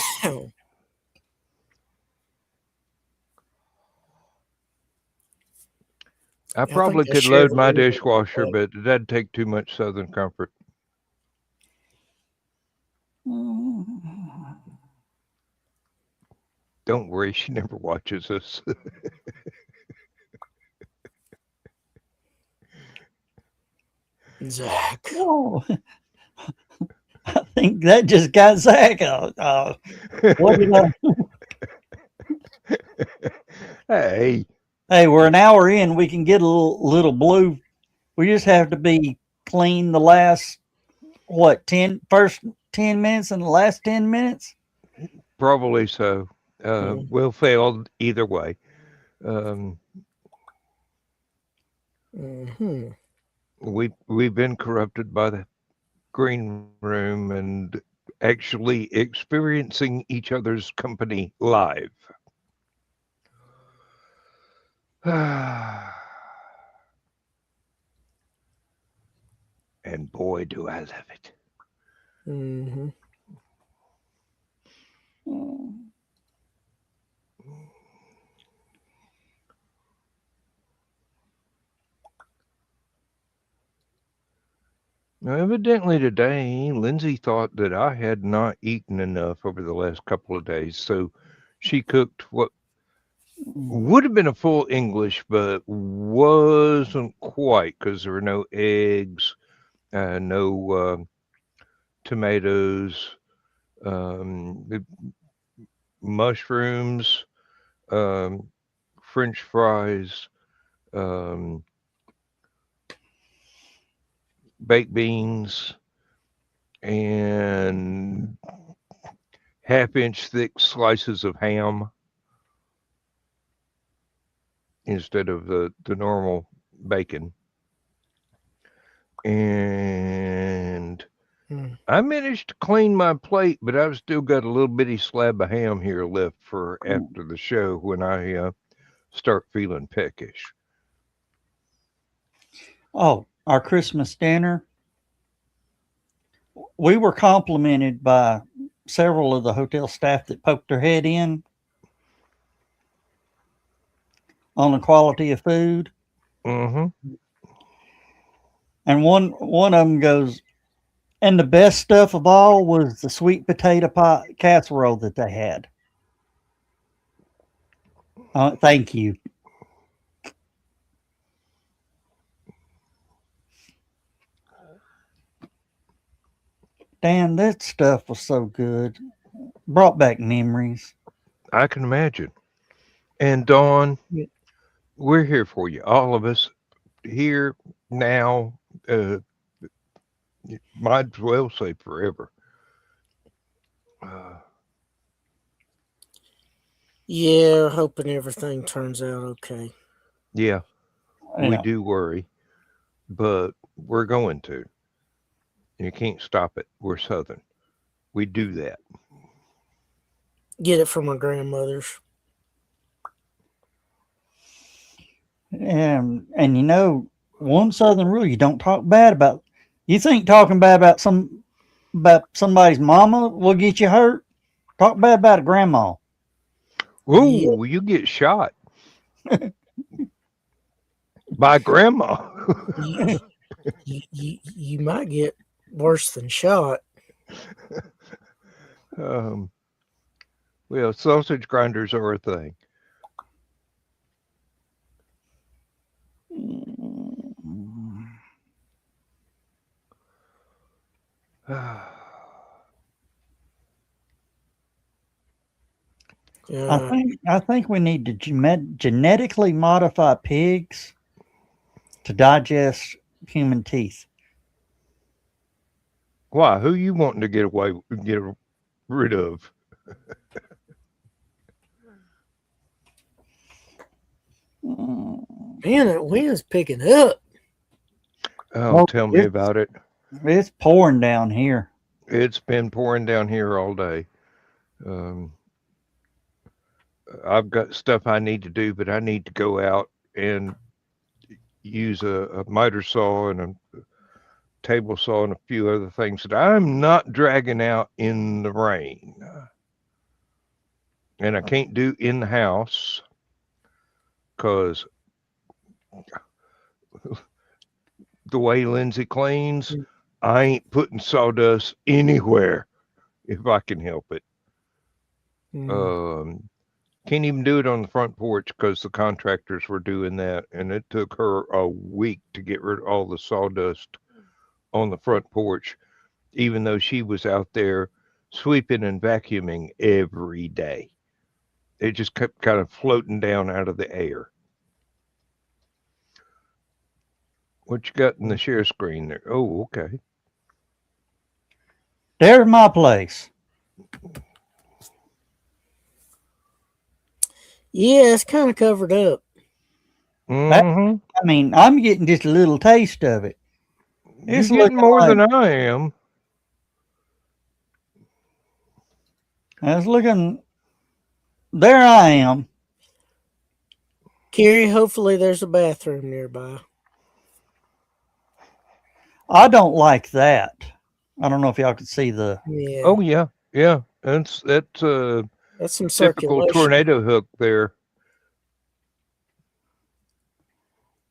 I think probably they could share load the my room. dishwasher, but that'd take too much Southern comfort. Don't worry, she never watches us. Zach. Oh, I think that just got Zach out. What did I? Hey, Hey, we're an hour in. We can get a little blue. We just have to be clean the last what first 10 minutes and the last 10 minutes. probably so. We'll fail either way. Mm-hmm. We've been corrupted by the green room and actually experiencing each other's company live. And boy, do I love it. Mm-hmm. Now, evidently today, Lindsay thought that I had not eaten enough over the last couple of days, so she cooked what would have been a full English, but wasn't quite because there were no eggs, no tomatoes, the mushrooms, French fries, um, baked beans, and half-inch thick slices of ham instead of the normal bacon. And I managed to clean my plate, but I've still got a little bitty slab of ham here left for after the show when I start feeling peckish. Oh, our Christmas dinner. We were complimented by several of the hotel staff that poked their head in on the quality of food. Mm-hmm. And one of them goes, and the best stuff of all was the sweet potato pie casserole that they had. Thank you. Dan, that stuff was so good. Brought back memories. I can imagine. And Dawn, Yeah. we're here for you, all of us here now. Might as well say forever. Yeah, hoping everything turns out okay. Yeah, we Yeah. do worry, but we're going to. You can't stop it. We're Southern. We do that. Get it from our grandmothers. And you know, one Southern rule: you don't talk bad about. You think talking bad about somebody's mama will get you hurt? Talk bad about a grandma. Ooh, you get shot by grandma. You might get worse than shot. Well, sausage grinders are a thing. I think we need to genetically modify pigs to digest human teeth. Why? Who you wanting to get rid of? Man, that wind's picking up. Oh, tell me about it. It's pouring down here. It's been pouring down here all day. I've got stuff I need to do, but I need to go out and use a miter saw and a table saw and a few other things that I'm not dragging out in the rain. And I can't do in the house because the way Lindsay cleans, I ain't putting sawdust anywhere if I can help it. Can't even do it on the front porch because the contractors were doing that, and it took her a week to get rid of all the sawdust on the front porch, even though she was out there sweeping and vacuuming every day. It just kept kind of floating down out of the air. What you got in the share screen there? Oh, okay. There's my place. Yeah, it's kind of covered up. Mm-hmm. I mean, I'm getting just a little taste of it. You're It's getting looking more like- than I am. It's looking. There I am. Carrie, hopefully there's a bathroom nearby. I don't like that. I don't know if y'all could see the. Yeah. Oh yeah, yeah. That's That's some typical circulation. tornado hook there.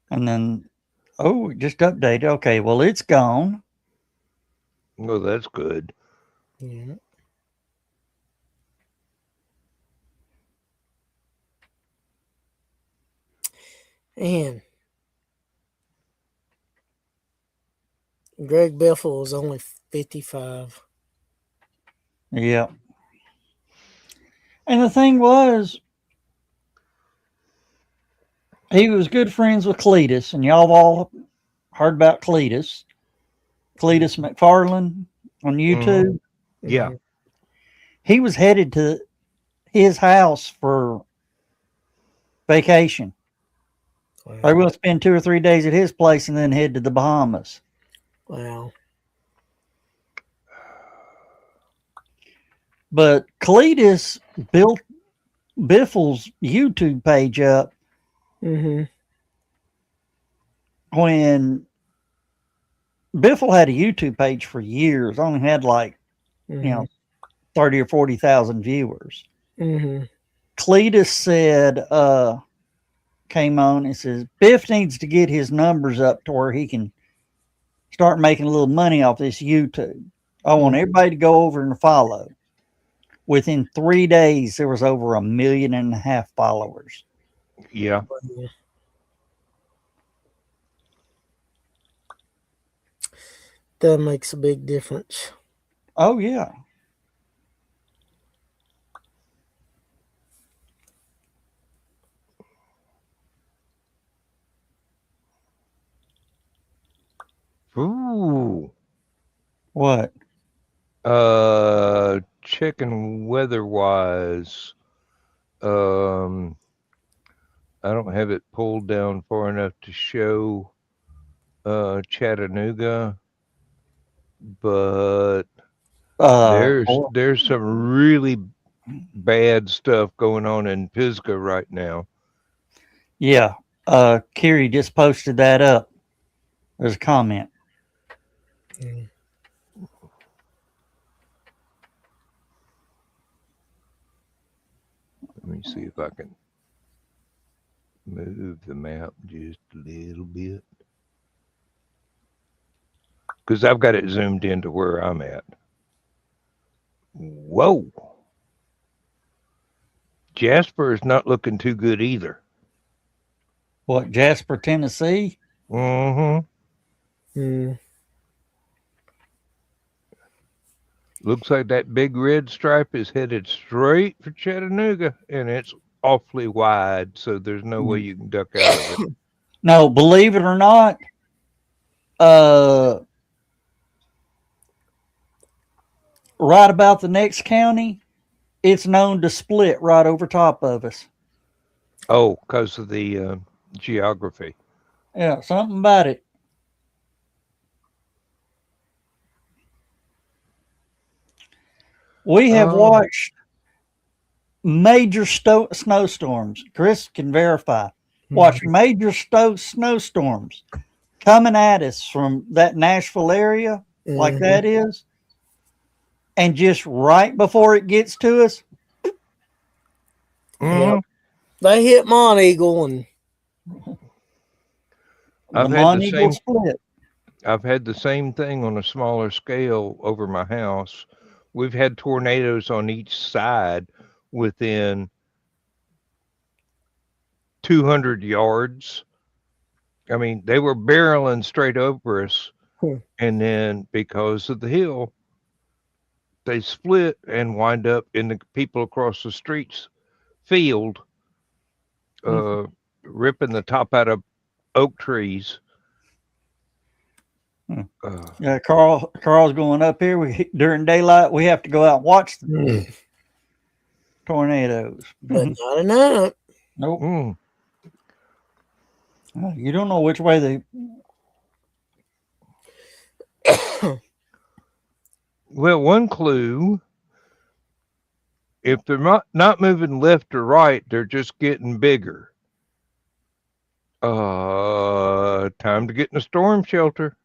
And then, oh, just updated. Okay, well, it's gone. Oh, that's good. Yeah. And Greg Biffle was only 55. Yeah. And the thing was, he was good friends with Cletus, and y'all have all heard about Cletus. Cletus McFarland on YouTube. Yeah. Mhm. He was headed to his house for vacation. Wow. They will spend 2 or 3 days at his place and then head to the Bahamas. Wow. But Cletus built Biffle's YouTube page up Mm-hmm. when Biffle had a YouTube page for years, only had like, Mm-hmm. you know, 30 or 40,000 viewers. Mm-hmm. Cletus said, came on and says, Biff needs to get his numbers up to where he can start making a little money off this YouTube. I want everybody to go over and follow. Within 3 days, there was over 1.5 million followers. Yeah. That makes a big difference. Oh, yeah. Ooh. What? Checking weather-wise. I don't have it pulled down far enough to show Chattanooga, but there's some really bad stuff going on in Pisgah right now. Yeah. Kiri just posted that up. There's a comment. Mm. Let me see if I can move the map just a little bit, because I've got it zoomed into where I'm at. Whoa. Jasper is not looking too good either. What, Jasper, Tennessee? Mm-hmm. Mm. Looks like that big red stripe is headed straight for Chattanooga, and it's awfully wide, so there's no way you can duck out of it. No, believe it or not, right about the next county, it's known to split right over top of us. Oh, because of the geography. Yeah, something about it. We have watched major snowstorms. Chris can verify. Watch major snowstorms coming at us from that Nashville area, like that is. And just right before it gets to us, Yep. They hit Mont Eagle and I've the had Mont the Eagle same. split. I've had the same thing on a smaller scale over my house. We've had tornadoes on each side within 200 yards. I mean, they were barreling straight over us. Hmm. And then because of the hill, they split and wind up in the people across the street's field, uh, ripping the top out of oak trees. Yeah, Carl's going up here. During daylight, we have to go out and watch the tornadoes. But not at night. Nope. Mm. You don't know which way they. Well, one clue, if they're not moving left or right, they're just getting bigger. Time to get in a storm shelter.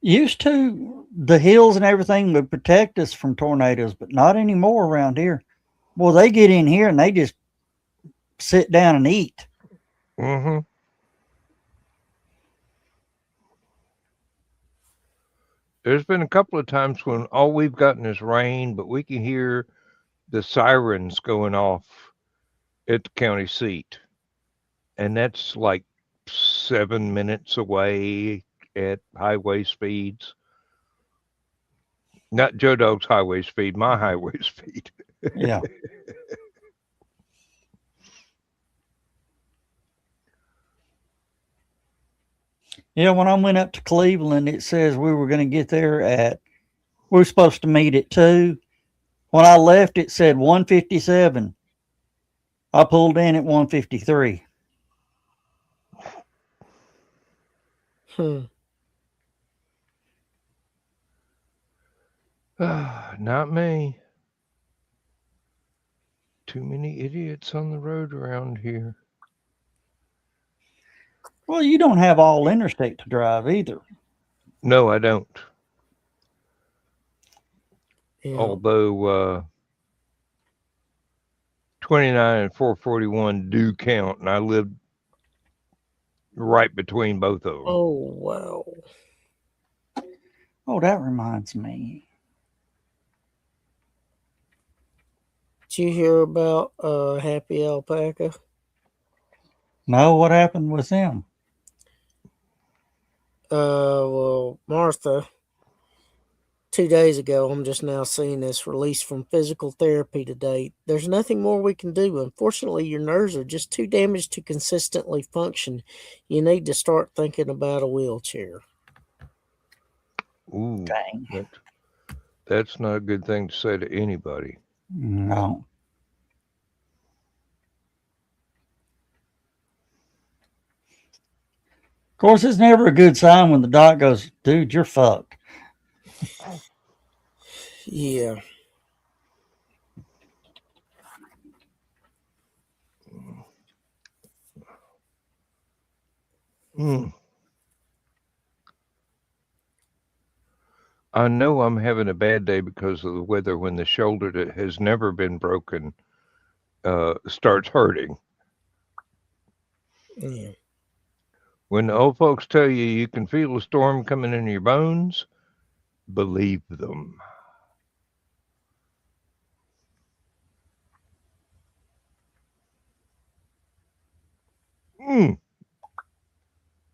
Used to, the hills and everything would protect us from tornadoes, but not anymore around here. Well, they get in here and they just sit down and eat. Mm-hmm. There's been a couple of times when all we've gotten is rain, but we can hear the sirens going off at the county seat. And that's like 7 minutes away at highway speeds. Not Joe Dog's highway speed, my highway speed. Yeah. Yeah, when I went up to Cleveland, it says we were going to get there we were supposed to meet at 2. When I left, it said 1:57. I pulled in at 1:53. Not me. Too many idiots on the road around here. Well, you don't have all interstate to drive either. No, I don't. Yeah. Although 29 and 441 do count, and I live right between both of them. Oh, wow. Oh, that reminds me. Did you hear about Happy Alpaca? No, what happened with them? Well, Martha, 2 days ago, I'm just now seeing this, released from physical therapy today. There's nothing more we can do. Unfortunately, your nerves are just too damaged to consistently function. You need to start thinking about a wheelchair. Ooh, Dang. that's not a good thing to say to anybody. No. Of course, it's never a good sign when the doc goes, dude, you're fucked. Yeah. I know I'm having a bad day because of the weather when the shoulder that has never been broken starts hurting. Yeah. When the old folks tell you you can feel a storm coming in your bones, believe them.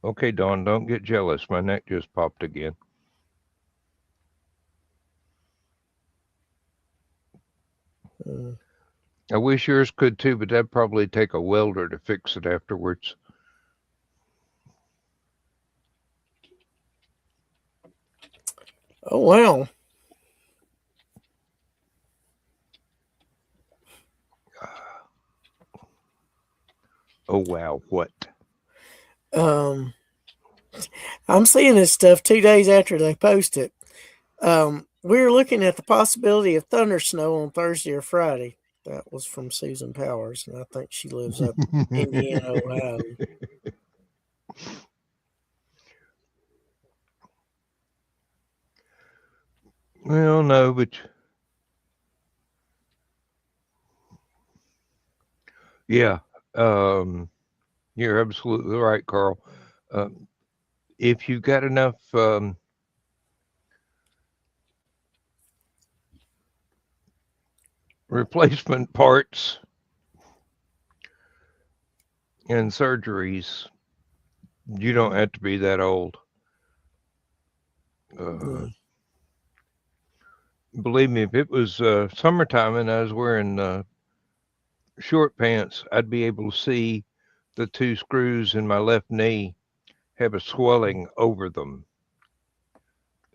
Okay, Dawn, don't get jealous. My neck just popped again. I wish yours could too, but that'd probably take a welder to fix it afterwards. Oh, wow. Oh, wow. What? I'm seeing this stuff 2 days after they post it. We're looking at the possibility of thunder snow on Thursday or Friday. That was from Susan Powers, and I think she lives up in Indiana, Ohio. Well, no, but yeah, you're absolutely right, Carl. If you got enough replacement parts and surgeries, you don't have to be that old. Yeah. Believe me, if it was summertime and I was wearing short pants, I'd be able to see the two screws in my left knee have a swelling over them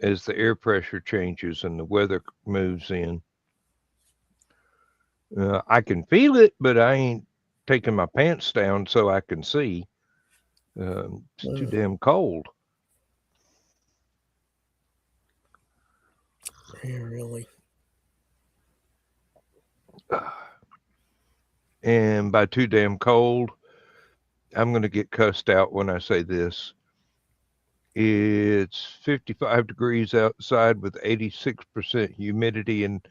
as the air pressure changes and the weather moves in. I can feel it, but I ain't taking my pants down so I can see. It's too damn cold. Yeah, really. And by too damn cold, I'm going to get cussed out when I say this. It's 55 degrees outside with 86% humidity, and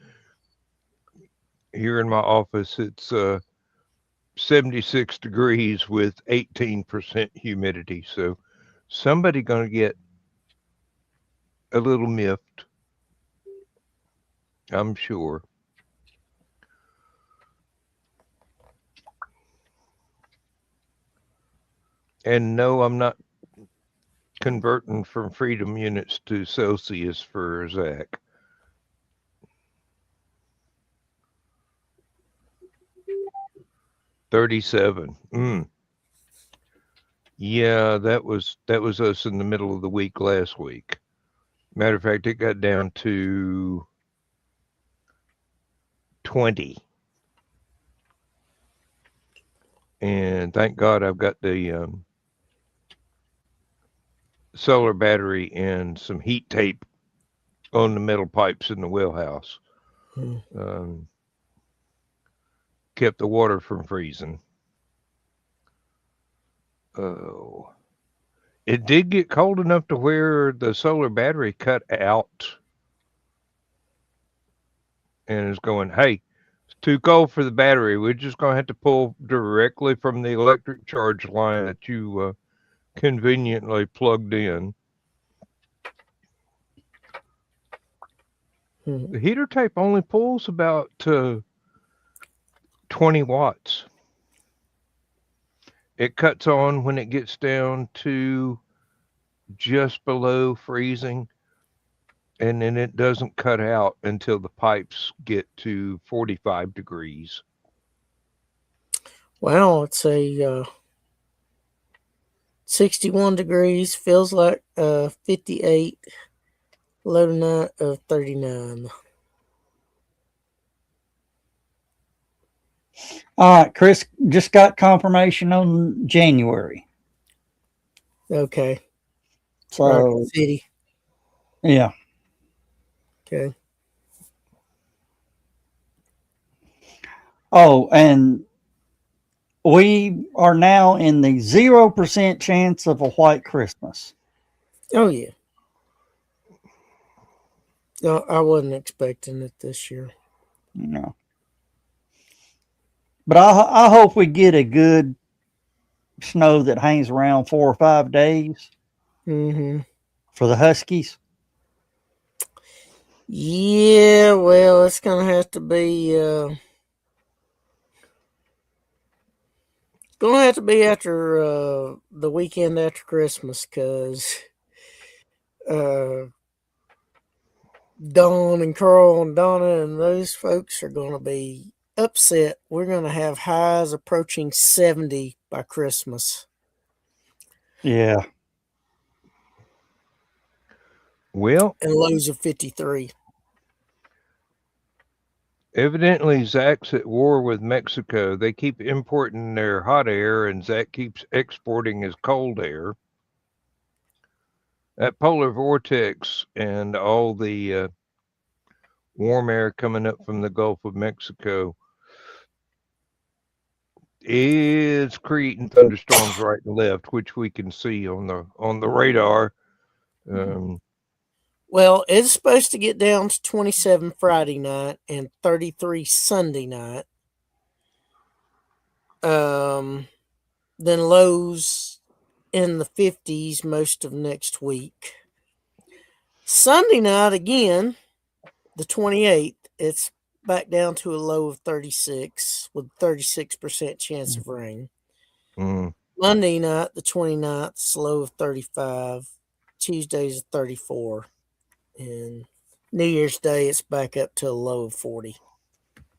here in my office, it's 76 degrees with 18% humidity. So somebody going to get a little miffed, I'm sure. And no, I'm not converting from freedom units to Celsius for Zach. $37. Yeah, that was us in the middle of the week last week. Matter of fact, it got down to 20. And thank God I've got the solar battery and some heat tape on the metal pipes in the wheelhouse. Kept the water from freezing. Oh. It did get cold enough to where the solar battery cut out and is going, hey, it's too cold for the battery. We're just going to have to pull directly from the electric charge line that you conveniently plugged in. The heater tape only pulls about 20 watts. It cuts on when it gets down to just below freezing, and then it doesn't cut out until the pipes get to 45 degrees. Well, it's a 61 degrees, feels like 58, low tonight of 39. All right, Chris just got confirmation on January. Okay. So, Rocket City. yeah. Okay. Oh, and we are now in the 0% chance of a white Christmas. Oh, yeah. No, I wasn't expecting it this year. No. But I hope we get a good snow that hangs around 4 or 5 days for the Huskies. Yeah, well, it's going to have to be after the weekend after Christmas, because Dawn and Carl and Donna and those folks are going to be upset. We're going to have highs approaching 70 by Christmas. Yeah. Well, and lows of 53. Evidently, Zach's at war with Mexico. They keep importing their hot air, and Zach keeps exporting his cold air. That polar vortex and all the warm air coming up from the Gulf of Mexico is creating thunderstorms right and left, which we can see on the radar. Well, it's supposed to get down to 27 Friday night and 33 Sunday night. Then lows in the 50s most of next week. Sunday night again, the 28th, it's back down to a low of 36 with 36% chance of rain. Mm. Monday night, the 29th, it's a low of 35. Tuesday's 34. And New Year's Day, it's back up to a low of 40.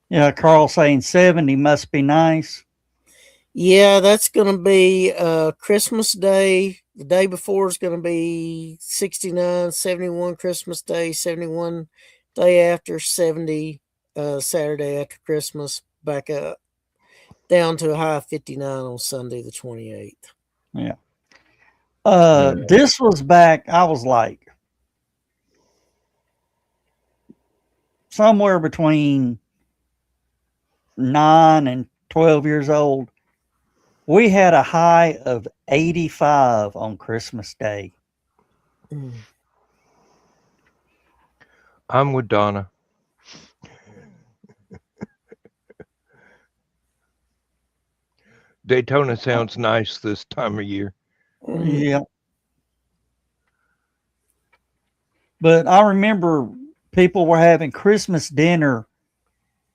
Yeah, Carl saying 70 must be nice. Yeah, that's going to be Christmas Day. The day before is going to be 69, 71 Christmas Day, 71 day after, 70 Saturday after Christmas, back up down to a high of 59 on Sunday the 28th. Yeah. Yeah. This was back, I was like somewhere between 9 and 12 years old. We had a high of 85 on Christmas Day. I'm with Donna. Daytona sounds nice this time of year. Yeah. But I remember people were having Christmas dinner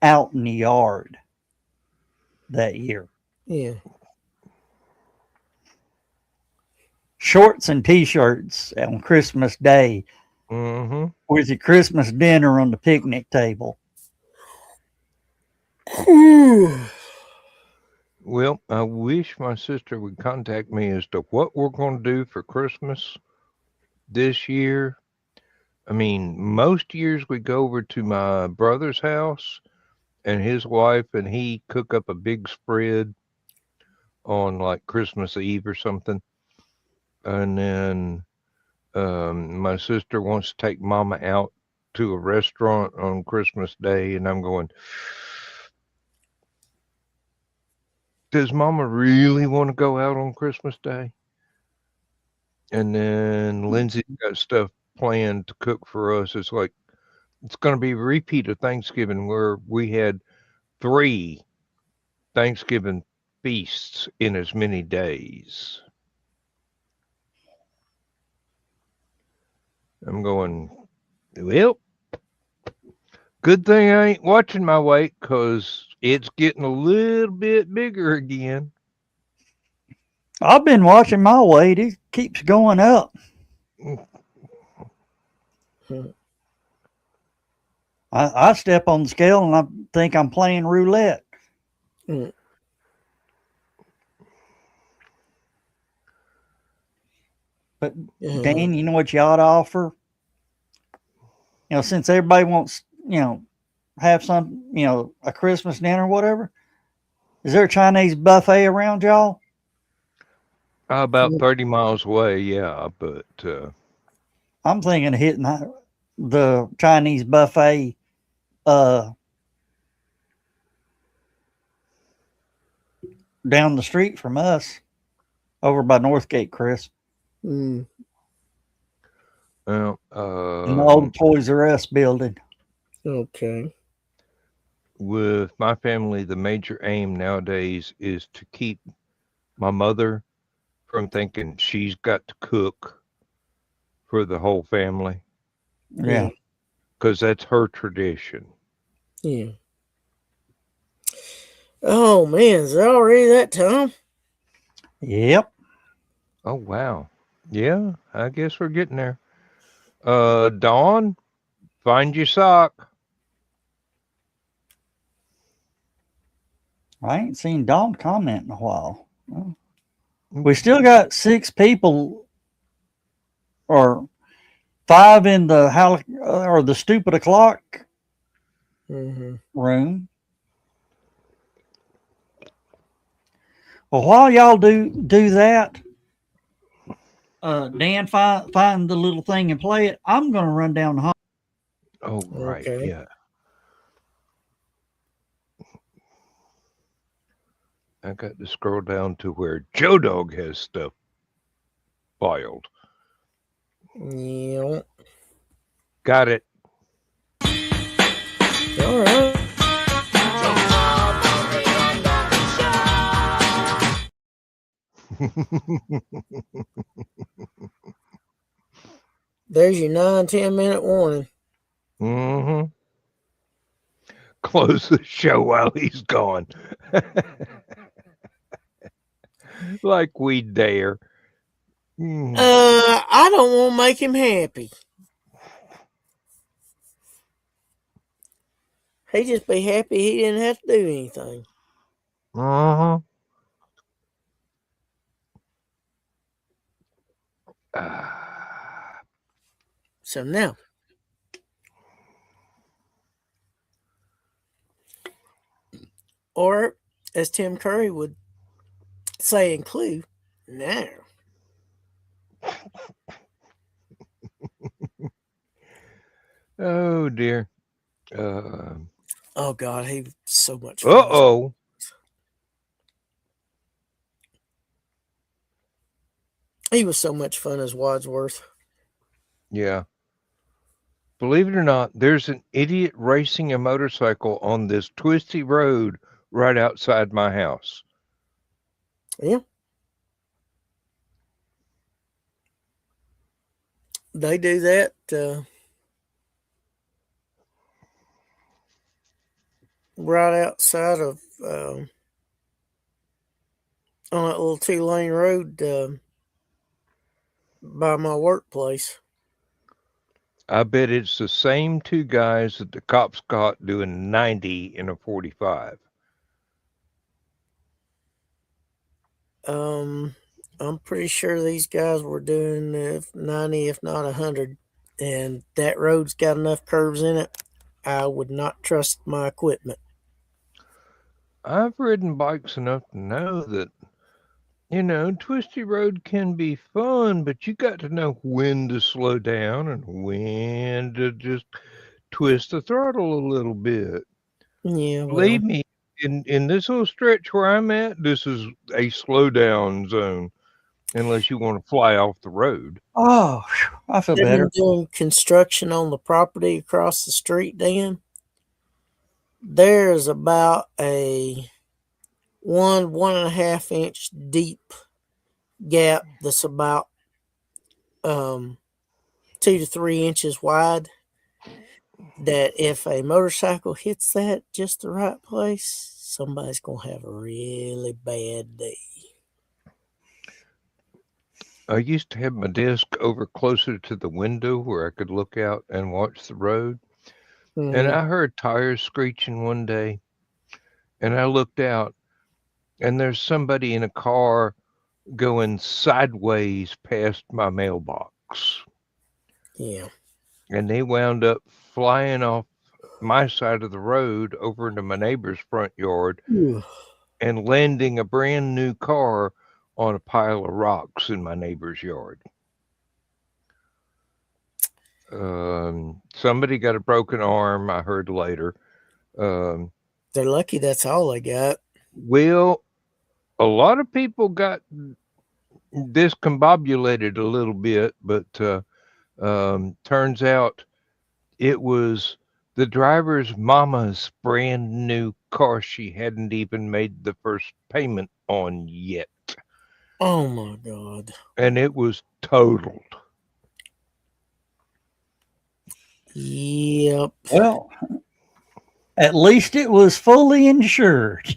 out in the yard that year. Yeah. Shorts and t-shirts on Christmas Day Mm-hmm. with your Christmas dinner on the picnic table. Well, I wish my sister would contact me as to what we're going to do for Christmas this year. I mean, most years we go over to my brother's house and his wife, and he cook up a big spread on like Christmas Eve or something. And then my sister wants to take Mama out to a restaurant on Christmas Day, and I'm going, does Mama really want to go out on Christmas Day? And then Lindsay's got stuff planned to cook for us. It's like, it's going to be a repeat of Thanksgiving where we had 3 Thanksgiving feasts in as many days. I'm going, well, good thing I ain't watching my weight because it's getting a little bit bigger again. I've been watching my weight. It keeps going up. I step on the scale and I think I'm playing roulette. But Dan, you know what you ought to offer? You know, since everybody wants, you know, have some, you know, a Christmas dinner or whatever. Is there a Chinese buffet around y'all? About 30 miles away, yeah, but I'm thinking of hitting the Chinese buffet down the street from us over by Northgate, Chris. well, In the old Toys R Us building. Okay. with my family, the major aim nowadays is to keep my mother from thinking she's got to cook for the whole family Yeah. because that's her tradition. Yeah. Oh man, is it already that time? Yep. Oh wow. Yeah, I guess we're getting there. Dawn, find your sock. I ain't seen Dawn comment in a while. We still got 6 people or 5 in the or the stupid o'clock room. Well, while y'all do that, Dan, find the little thing and play it. I'm going to run down the hall. Oh right, Okay. yeah. I got to scroll down to where Joe Dog has stuff filed. Yeah. Got it. All right. There's your 9-10 minute warning. Mm-hmm. Close the show while he's gone. Like we dare. I don't want to make him happy. He'd just be happy he didn't have to do anything. Uh-huh. So now, or as Tim Curry would say in Clue, now. Oh dear. Oh God, he was so much fun. Uh-oh. He was so much fun as Wadsworth. Yeah. Believe it or not, there's an idiot racing a motorcycle on this twisty road right outside my house. Yeah. They do that right outside of on that little 2-lane road by my workplace. I bet it's the same two guys that the cops caught doing 90 in a 45. I'm pretty sure these guys were doing 90, if not 100, and that road's got enough curves in it. I would not trust my equipment. I've ridden bikes enough to know that, twisty road can be fun, but you got to know when to slow down and when to just twist the throttle a little bit. Yeah, well, Believe me, in this little stretch where I'm at, this is a slow down zone, unless you want to fly off the road. Oh, I feel they've better. been doing construction on the property across the street, Dan. There's about a 1.5 inch deep gap that's about 2 to 3 inches wide, that if a motorcycle hits that just the right place, somebody's gonna have a really bad day. I used to have my desk over closer to the window where I could look out and watch the road. And I heard tires screeching one day, and I looked out, and there's somebody in a car going sideways past my mailbox. Yeah. And they wound up flying off my side of the road over into my neighbor's front yard and landing a brand new car on a pile of rocks in my neighbor's yard. Somebody got a broken arm, I heard later. They're lucky that's all they got. Well, a lot of people got discombobulated a little bit, but turns out it was the driver's mama's brand new car she hadn't even made the first payment on yet. Oh my God. And it was totaled. Yep. Well, at least it was fully insured.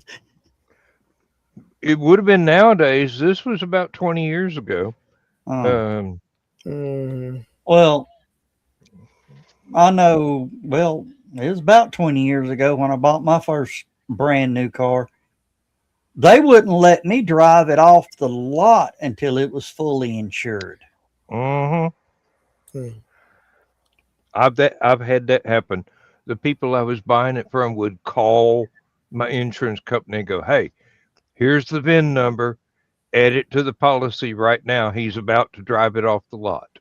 It would have been nowadays. This was about 20 years ago. Well, I know, well, it was about 20 years ago when I bought my first brand new car. They wouldn't let me drive it off the lot until it was fully insured. I've had that happen. The people I was buying it from would call my insurance company and go, "Hey, here's the VIN number. Add it to the policy right now. He's about to drive it off the lot."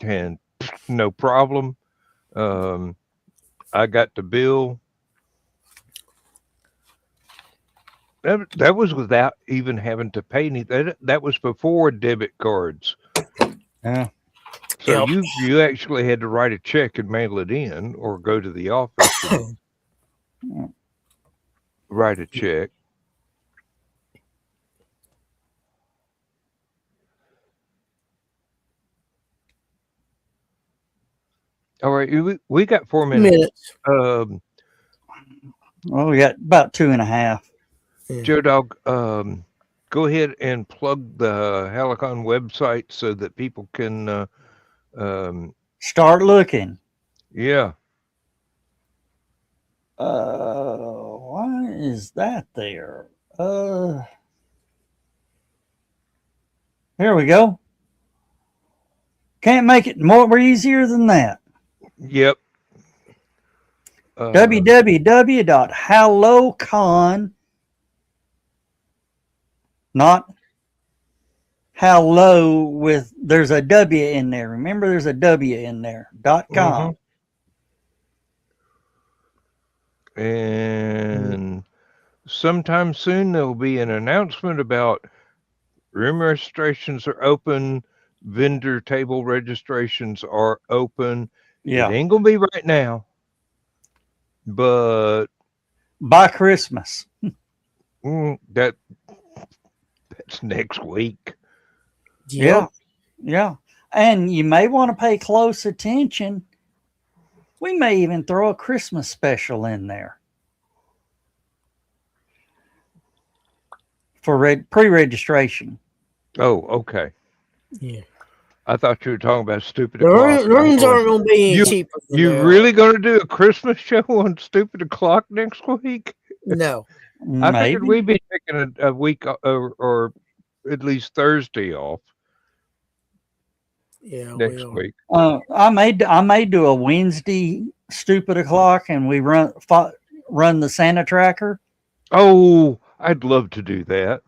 And no problem. I got the bill. That was without even having to pay anything. That was before debit cards. Yeah. So Yep. you actually had to write a check and mail it in, or go to the office and write a check. All right, we got 4 minutes. Minutes. Well, we got about 2.5. Yeah. Joe Dog, go ahead and plug the Helicon website so that people can, Start looking. yeah. Why is that there? Here we go. Can't make it more easier than that. Yep. www.hallocon, not hello with, there's a W in there. Remember, there's a W in there. .com. And sometime soon there'll be an announcement about room registrations are open, vendor table registrations are open. Yeah. It ain't gonna be right now, but By Christmas. that's next week. Yeah. Yeah. And you may want to pay close attention. We may even throw a Christmas special in there for pre-registration. Oh, okay. Yeah. I thought you were talking about stupid The o'clock. rooms aren't going to be any cheaper. You really going to do a Christmas show on stupid o'clock next week? No. I figured we'd be taking a week or at least Thursday off. Yeah. Next week. I may do a Wednesday stupid o'clock, and we run the Santa tracker. Oh, I'd love to do that.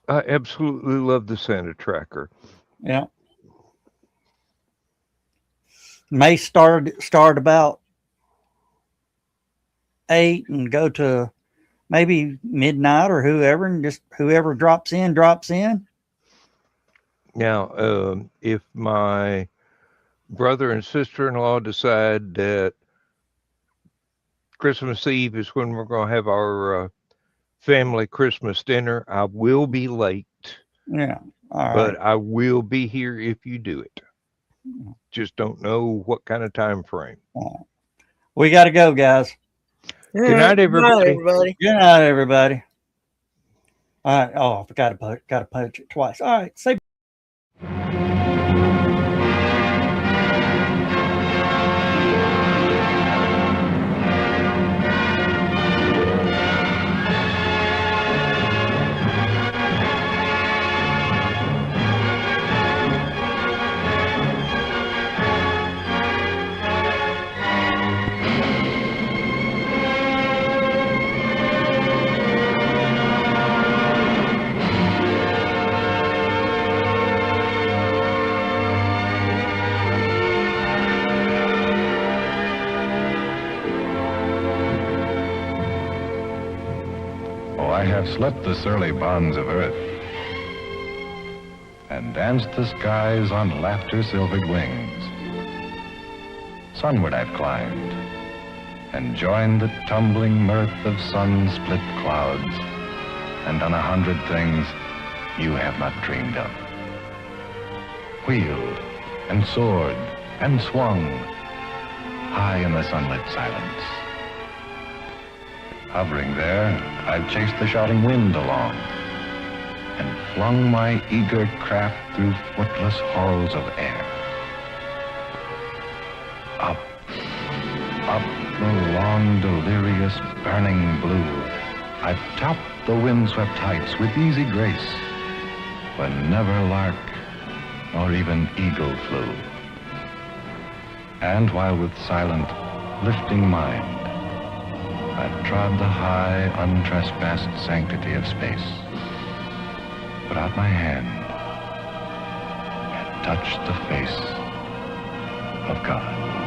I absolutely love the Santa tracker. Yeah. May start about 8 and go to maybe midnight or whoever, and just whoever drops in. Now, if my brother and sister-in-law decide that Christmas Eve is when we're going to have our family Christmas dinner, I will be late. Yeah. All but right. I will be here if you do it. Just don't know what kind of time frame. We got to go, guys. Good night, everybody. Good night, everybody. All right. Oh, I forgot to punch it twice. All right. Say. I have slept the surly bonds of earth and danced the skies on laughter-silvered wings. Sunward I've climbed and joined the tumbling mirth of sun-split clouds and done 100 things you have not dreamed of. Wheeled and soared and swung high in the sunlit silence. Hovering there, I've chased the shouting wind along and flung my eager craft through footless halls of air. Up, up the long, delirious, burning blue, I've topped the windswept heights with easy grace, when never lark nor even eagle flew. And while with silent, lifting mind, I've trod the high, untrespassed sanctity of space, put out my hand and touched the face of God.